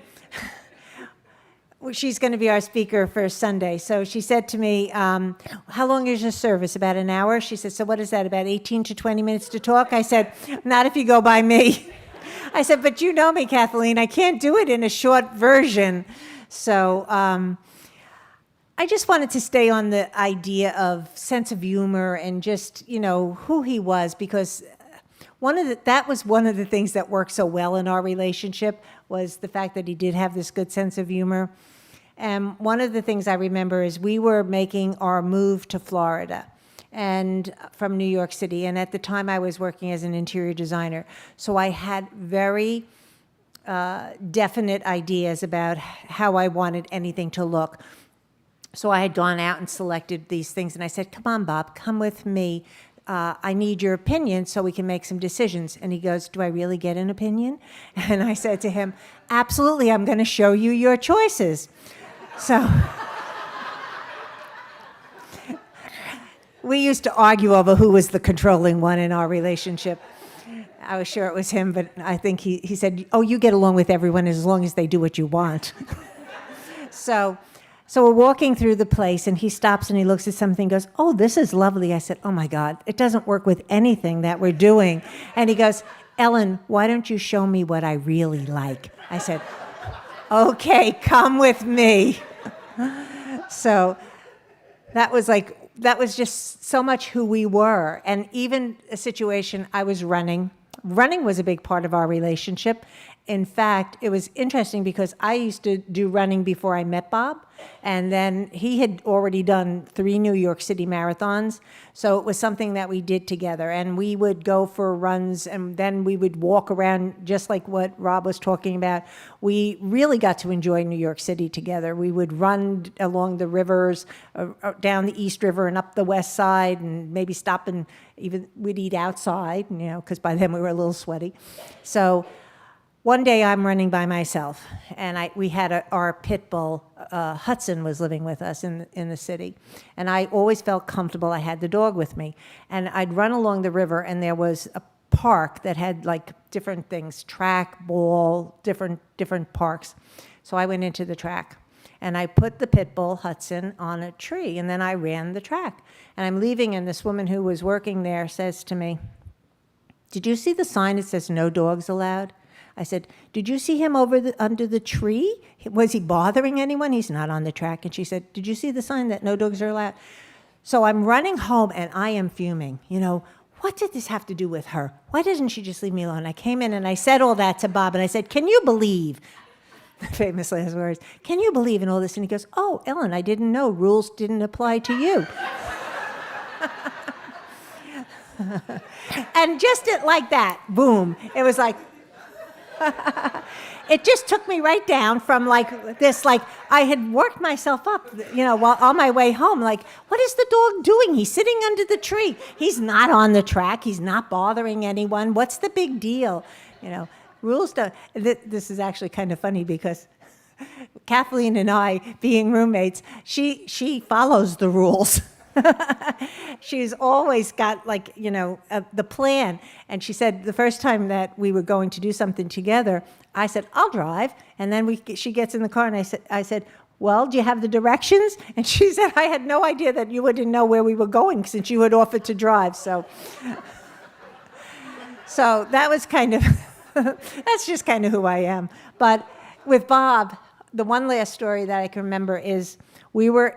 she's going to be our speaker for Sunday. So she said to me, how long is your service? About an hour? She said, so what is that, about 18 to 20 minutes to talk? I said, not if you go by me. I said, but you know me, Kathleen. I can't do it in a short version. So I just wanted to stay on the idea of sense of humor and just, who he was, because that was one of the things that worked so well in our relationship was the fact that he did have this good sense of humor. And one of the things I remember is we were making our move to Florida and from New York City. And at the time I was working as an interior designer. So I had very definite ideas about how I wanted anything to look. So I had gone out and selected these things, and I said, come on, Bob, come with me. I need your opinion so we can make some decisions. And he goes, do I really get an opinion? And I said to him, absolutely, I'm going to show you your choices. So we used to argue over who was the controlling one in our relationship. I was sure it was him, but I think he said, oh, you get along with everyone as long as they do what you want. So we're walking through the place, and he stops and he looks at something and goes, oh, this is lovely. I said, oh, my God, it doesn't work with anything that we're doing. And he goes, Ellen, why don't you show me what I really like? I said, okay, come with me. So that was just so much who we were. And even a situation, I was running. Running was a big part of our relationship. in fact, it was interesting because I used to do running before I met Bob, and then he had already done 3 New York City marathons, so it was something that we did together. And we would go for runs, and then we would walk around, just like what Rob was talking about. We really got to enjoy New York City together. We would run along the rivers, down the East River and up the West Side, and maybe stop and even we'd eat outside, because by then we were a little sweaty. So one day I'm running by myself, and we had our pit bull, Hudson, was living with us in the city. And I always felt comfortable. I had the dog with me. And I'd run along the river, and there was a park that had like different things, track, ball, different parks. So I went into the track, and I put the pit bull, Hudson, on a tree, and then I ran the track. And I'm leaving, and this woman who was working there says to me, "Did you see the sign that says no dogs allowed?" I said, "Did you see him under the tree? Was he bothering anyone? He's not on the track." And she said, "Did you see the sign that no dogs are allowed?" So I'm running home, and I am fuming. What did this have to do with her? Why doesn't she just leave me alone? I came in and I said all that to Bob, and I said, "Can you believe," famous last words, "can you believe in all this?" And he goes, "Oh, Ellen, I didn't know. Rules didn't apply to you." And just like that, boom, it was like, it just took me right down from like this, like I had worked myself up, while on my way home, like, what is the dog doing? He's sitting under the tree. He's not on the track. He's not bothering anyone. What's the big deal? Rules don't, this is actually kind of funny because Kathleen and I, being roommates, she follows the rules. She's always got the plan. And she said the first time that we were going to do something together, I said, "I'll drive." And then she gets in the car, and I said, "Well, do you have the directions?" And she said, "I had no idea that you wouldn't know where we were going since you had offered to drive." So that was kind of, that's just kind of who I am. But with Bob, the one last story that I can remember is we were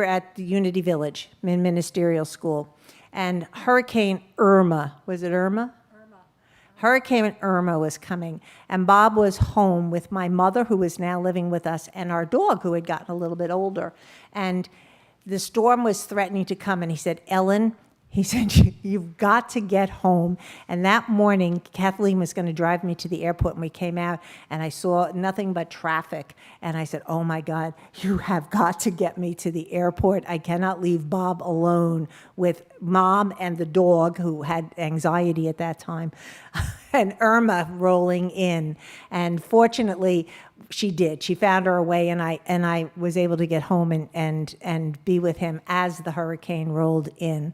at the Unity Village in ministerial school, and Hurricane Irma, was it Irma? Hurricane Irma was coming, and Bob was home with my mother, who was now living with us, and our dog, who had gotten a little bit older. And the storm was threatening to come, and he said, "Ellen," he said, "you've got to get home." And that morning, Kathleen was going to drive me to the airport, and we came out, and I saw nothing but traffic. And I said, "Oh my God, you have got to get me to the airport. I cannot leave Bob alone with Mom and the dog," who had anxiety at that time, and Irma rolling in. And fortunately, she did. She found her way, and I was able to get home and be with him as the hurricane rolled in.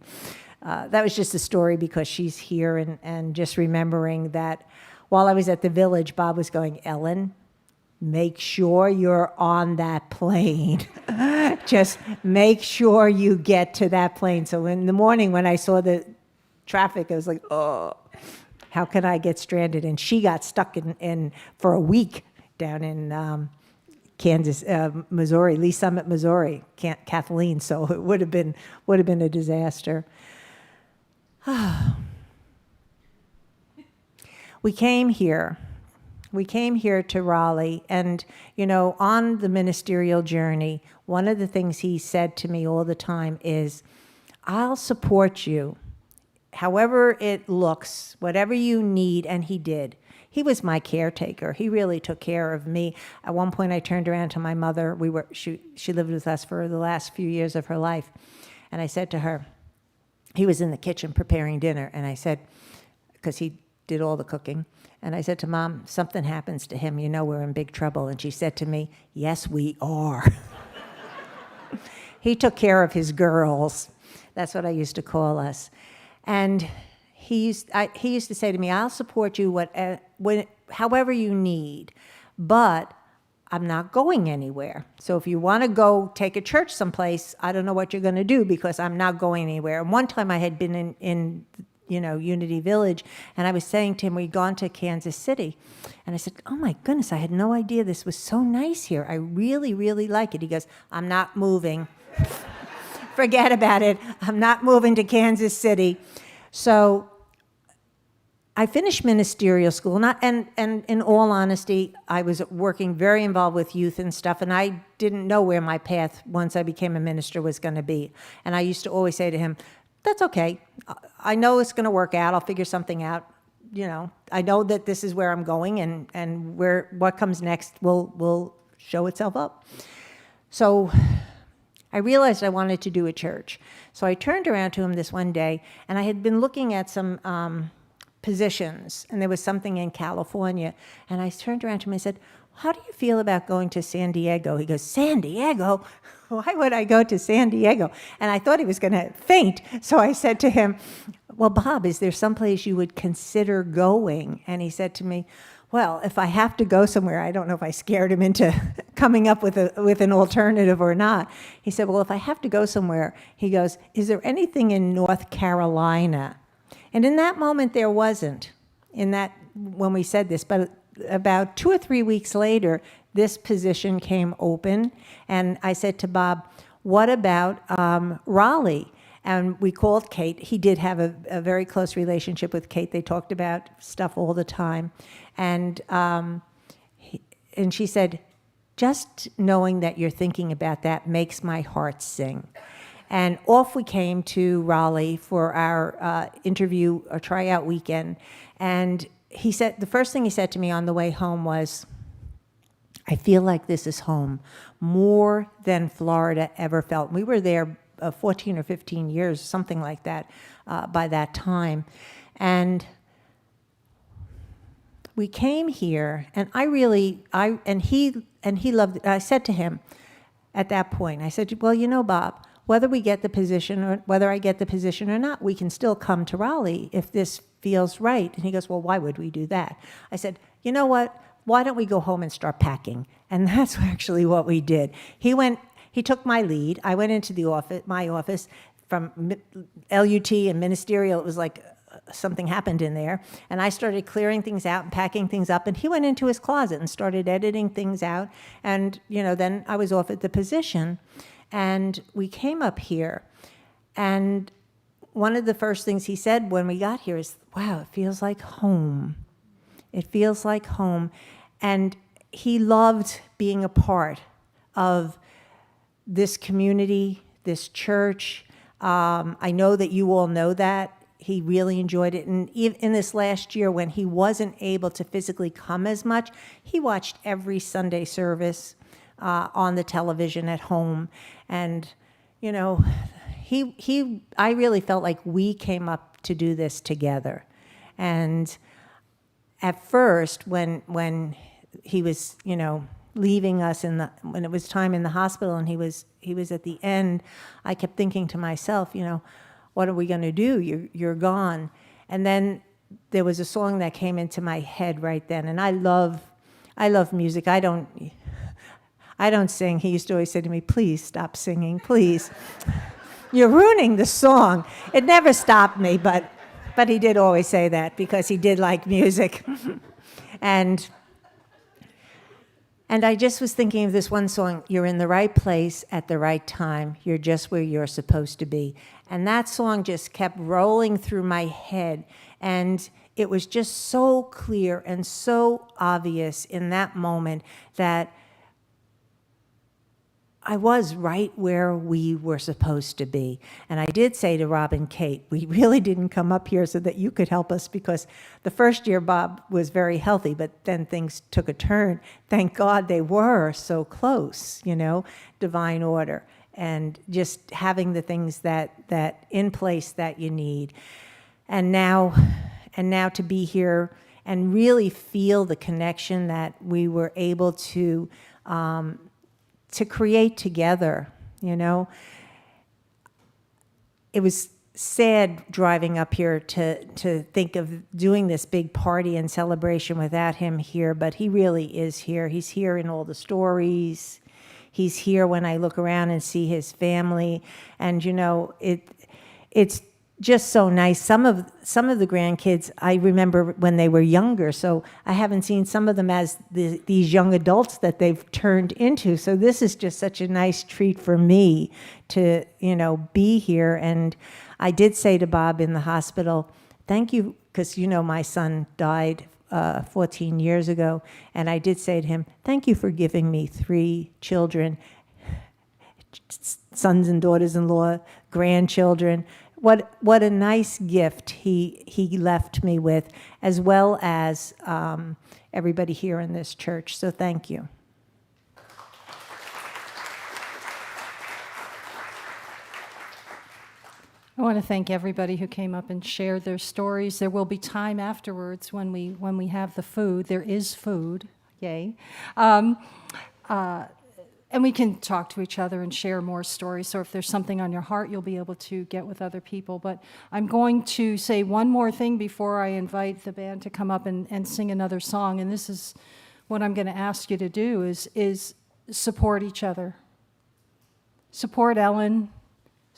That was just a story because she's here, and just remembering that while I was at the village, Bob was going, "Ellen, make sure you're on that plane. Just make sure you get to that plane." So in the morning when I saw the traffic, I was like, "Oh, how can I get stranded?" And she got stuck in for a week down in Missouri, Lee Summit, Missouri, Kathleen. So it would have been a disaster. We came here to Raleigh, and on the ministerial journey, one of the things he said to me all the time is, "I'll support you however it looks, whatever you need." And he did. He was my caretaker. He really took care of me. At one point, I turned around to my mother. She lived with us for the last few years of her life. And I said to her, he was in the kitchen preparing dinner, and I said, because he did all the cooking, and I said to Mom, "Something happens to him, we're in big trouble." And she said to me, "Yes, we are." He took care of his girls. That's what I used to call us. And he used to say to me, "I'll support you however you need, but I'm not going anywhere. So if you want to go take a church someplace, I don't know what you're going to do because I'm not going anywhere." And one time I had been in Unity Village, and I was saying to him, we'd gone to Kansas City, and I said, "Oh my goodness, I had no idea this was so nice here. I really, really like it." He goes, "I'm not moving." Forget about it. I'm not moving to Kansas City. So I finished ministerial school, and in all honesty, I was working very involved with youth and stuff, and I didn't know where my path once I became a minister was going to be. And I used to always say to him, "That's okay. I know it's going to work out. I'll figure something out. You know, I know that this is where I'm going, and what comes next will show itself up." So I realized I wanted to do a church. So I turned around to him this one day, and I had been looking at some positions, and there was something in California. And I turned around to him and I said, "How do you feel about going to San Diego?" He goes, "San Diego? Why would I go to San Diego?" And I thought he was going to faint. So I said to him, "Well, Bob, is there someplace you would consider going?" And he said to me, "Well, if I have to go somewhere," I don't know if I scared him into coming up with an alternative or not. He said, "Well, if I have to go somewhere," he goes, "is there anything in North Carolina?" And in that moment, there wasn't, when we said this, but about 2 or 3 weeks later, this position came open, and I said to Bob, "What about Raleigh?" And we called Kate. He did have a very close relationship with Kate. They talked about stuff all the time. And she said, "Just knowing that you're thinking about that makes my heart sing." And off we came to Raleigh for our interview, or tryout weekend. And he said, the first thing he said to me on the way home was, "I feel like this is home, more than Florida ever felt." We were there 14 or 15 years, something like that, by that time. And we came here, and he loved it. I said to him at that point, I said, "Well, you know, Bob, whether I get the position or not, we can still come to Raleigh if this feels right." And he goes, "Well, why would we do that?" I said, "You know what? Why don't we go home and start packing?" And that's actually what we did. He took my lead. I went into my office from LUT and ministerial. It was like something happened in there. And I started clearing things out and packing things up. And he went into his closet and started editing things out. And, then I was off at the position. And we came up here. And one of the first things he said when we got here is, "Wow, it feels like home. It feels like home." And he loved being a part of this community, this church. I know that you all know that. He really enjoyed it. And in this last year, when he wasn't able to physically come as much, he watched every Sunday service on the television at home. And, I really felt like we came up to do this together. And at first, when he was, leaving us when it was time in the hospital and he was at the end, I kept thinking to myself, what are we going to do? You're gone. And then there was a song that came into my head right then, and I love music. I don't sing. He used to always say to me, "Please stop singing, please. You're ruining the song." It never stopped me, but he did always say that because he did like music. And I just was thinking of this one song, "You're in the right place at the right time. You're just where you're supposed to be." And that song just kept rolling through my head. And it was just so clear and so obvious in that moment that I was right where we were supposed to be. And I did say to Rob and Kate, we really didn't come up here so that you could help us, because the first year Bob was very healthy, but then things took a turn. Thank God they were so close, divine order, and just having the things that in place that you need. And now to be here and really feel the connection that we were able to create together, It was sad driving up here to think of doing this big party and celebration without him here, but he really is here. He's here in all the stories. He's here when I look around and see his family, and it's just so nice. Some of the grandkids I remember when they were younger, so I haven't seen some of them as these young adults that they've turned into. So this is just such a nice treat for me to be here. And I did say to Bob in the hospital, thank you, because my son died 14 years ago, and I did say to him, thank you for giving me 3 children, sons and daughters-in-law, grandchildren. What a nice gift he left me with, as well as everybody here in this church. So thank you. I want to thank everybody who came up and shared their stories. There will be time afterwards when we have the food. There is food, yay. And we can talk to each other and share more stories. So if there's something on your heart, you'll be able to get with other people. But I'm going to say one more thing before I invite the band to come up and sing another song. And this is what I'm going to ask you to do is support each other. Support Ellen.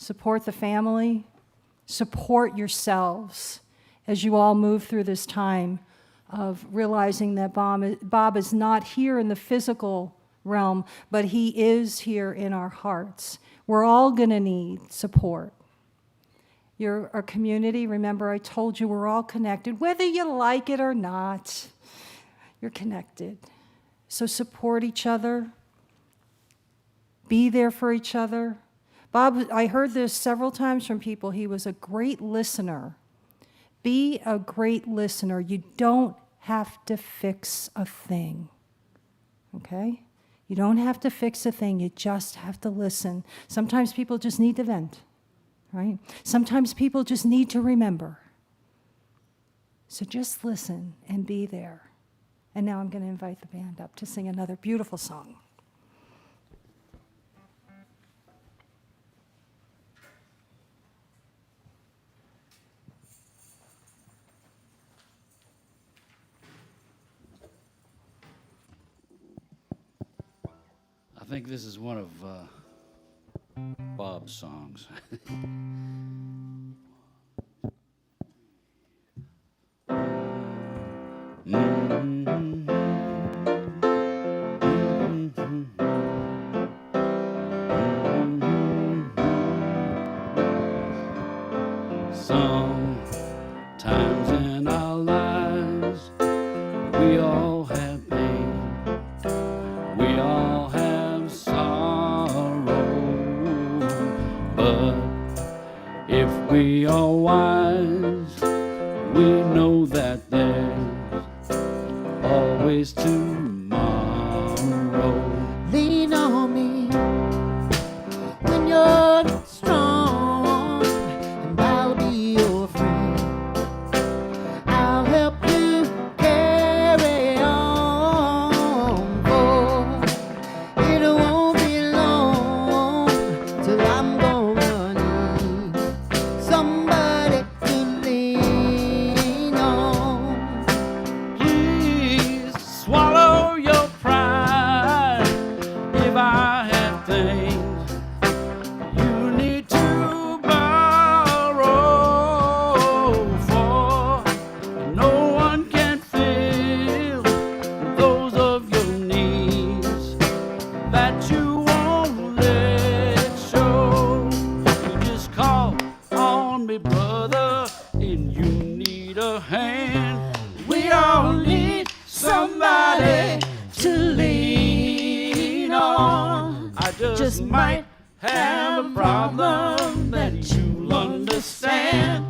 Support the family. Support yourselves as you all move through this time of realizing that Bob is not here in the physical realm, but he is here in our hearts. We're all going to need support. You're a community. Remember, I told you we're all connected. Whether you like it or not, you're connected. So support each other. Be there for each other. Bob, I heard this several times from people. He was a great listener. Be a great listener. You don't have to fix a thing, okay? You don't have to fix a thing. You just have to listen. Sometimes people just need to vent, right? Sometimes people just need to remember. So just listen and be there. And now I'm going to invite the band up to sing another beautiful song. I think this is one of Bob's songs. Sometimes in our lives we all have pain, we all have sorrow, but if we are wise, we know that there's always tomorrow. Lean on me when you're not strong, and I'll be your friend. I'll help you carry on, for it won't be long till I'm gonna need somebody to lean on. Please swallow your pride. If I have things you need to borrow, for no one can fill those of your needs that you won't let show. You just call on me, brother, and you need a hand. We all need somebody to lean on. I just might have a problem that you'll understand.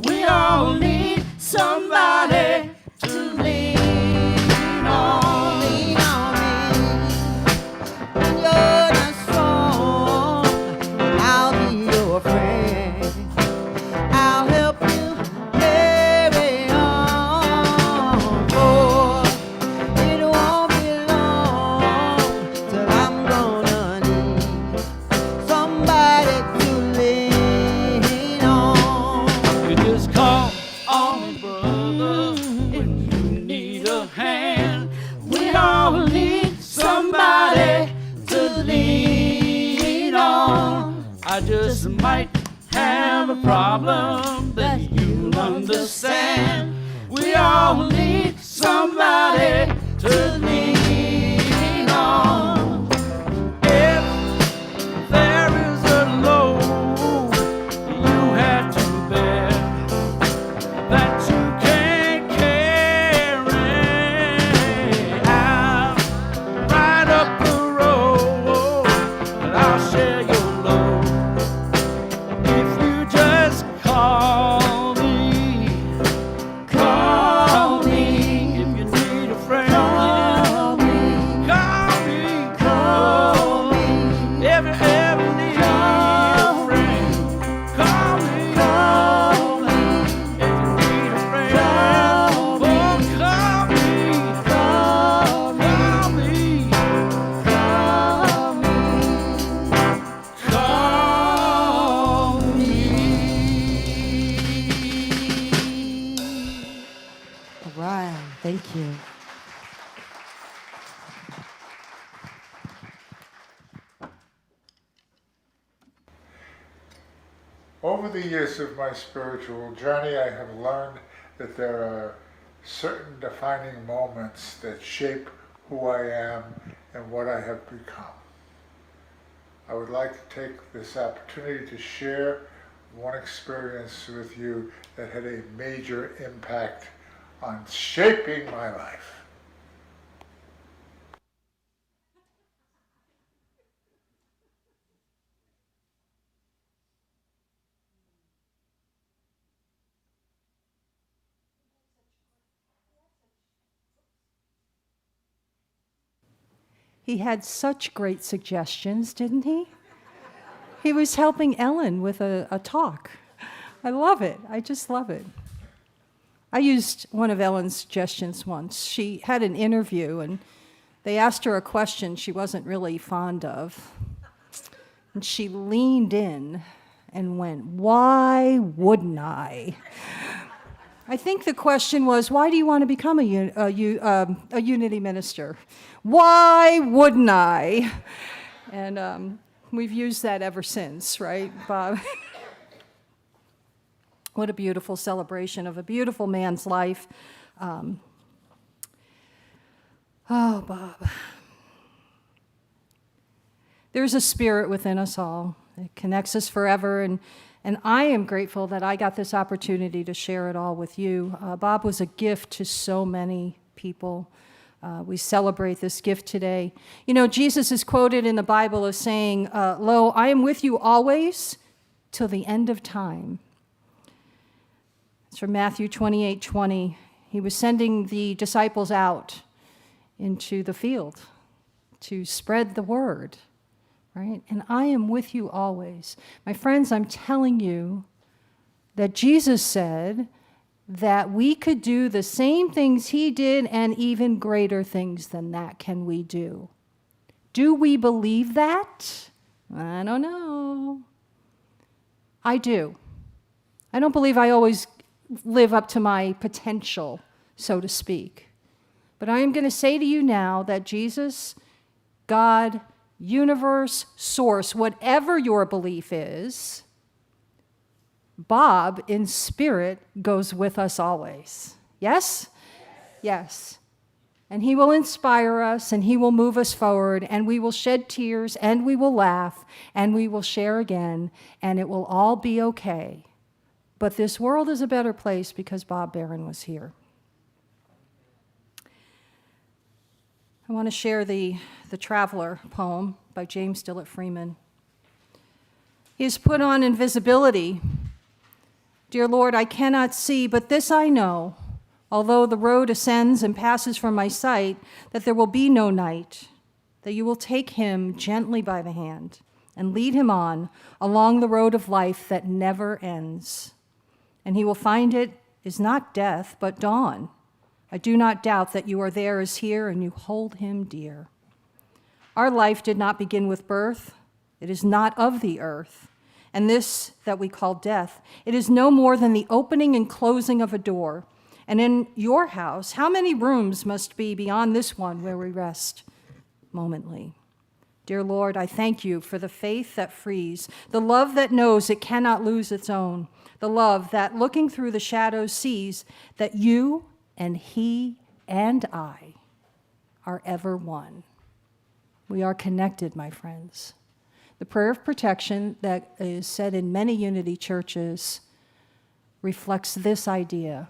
We all need somebody to lean on. Lean on me when you're not strong, and I'll be your friend. I'll help you carry on, for it won't be long till I'm gonna need somebody to lean on. You just call on me, brother, when you need a hand. We all need somebody to lean on. I just might have a problem that you'll understand. We all need somebody to lean on. If there is a load you had to bear that Over the years of my spiritual journey, I have learned that there are certain defining moments that shape who I am and what I have become. I would like to take this opportunity to share one experience with you that had a major impact on shaping my life. He had such great suggestions, didn't he? He was helping Ellen with a talk. I love it. I just love it. I used one of Ellen's suggestions once. She had an interview, and they asked her a question she wasn't really fond of. And she leaned in and went, "Why wouldn't I?" I think the question was, why do you want to become a unity minister? Why wouldn't I? And we've used that ever since, right, Bob? What a beautiful celebration of a beautiful man's life. Oh, Bob. There's a spirit within us all. It connects us forever, and I am grateful that I got this opportunity to share it all with you. Bob was a gift to so many people. We celebrate this gift today. You know, Jesus is quoted in the Bible as saying, "Lo, I am with you always till the end of time." It's from Matthew 28:20. He was sending the disciples out into the field to spread the word. Right? And I am with you always. My friends, I'm telling you that Jesus said that we could do the same things he did and even greater things than that can we do. Do we believe that? I don't know. I do. I don't believe I always live up to my potential, so to speak. But I am going to say to you now that Jesus, God, universe, source, whatever your belief is, Bob in spirit goes with us always. Yes? Yes. And he will inspire us, and he will move us forward, and we will shed tears, and we will laugh, and we will share again, and it will all be okay. But this world is a better place because Bob Barron was here. I want to share the Traveler poem by James Dillett Freeman. He has put on invisibility. Dear Lord, I cannot see, but this I know, although the road ascends and passes from my sight, that there will be no night, that you will take him gently by the hand and lead him on along the road of life that never ends. And he will find it is not death, but dawn. I do not doubt that you are there as here and you hold him dear. Our life did not begin with birth. It is not of the earth. And this that we call death, it is no more than the opening and closing of a door. And in your house, how many rooms must be beyond this one where we rest momently? Dear Lord, I thank you for the faith that frees, the love that knows it cannot lose its own, the love that, looking through the shadows, sees that you and he and I are ever one. We are connected, my friends. The prayer of protection that is said in many unity churches reflects this idea.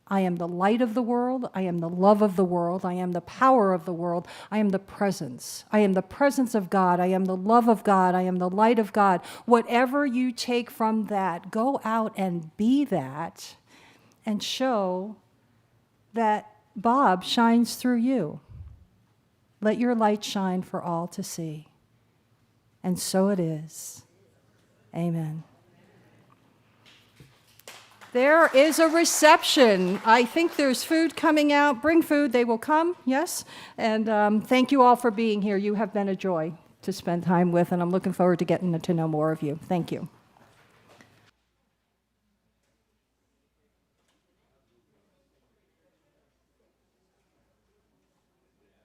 I am the light of the world. I am the love of the world. I am the power of the world. I am the presence. I am the presence of God. I am the love of God. I am the light of God. Whatever you take from that, go out and be that and show that Bob shines through you. Let your light shine for all to see. And so it is. Amen. There is a reception. I think there's food coming out. Bring food, they will come, yes? And thank you all for being here. You have been a joy to spend time with, and I'm looking forward to getting to know more of you. Thank you.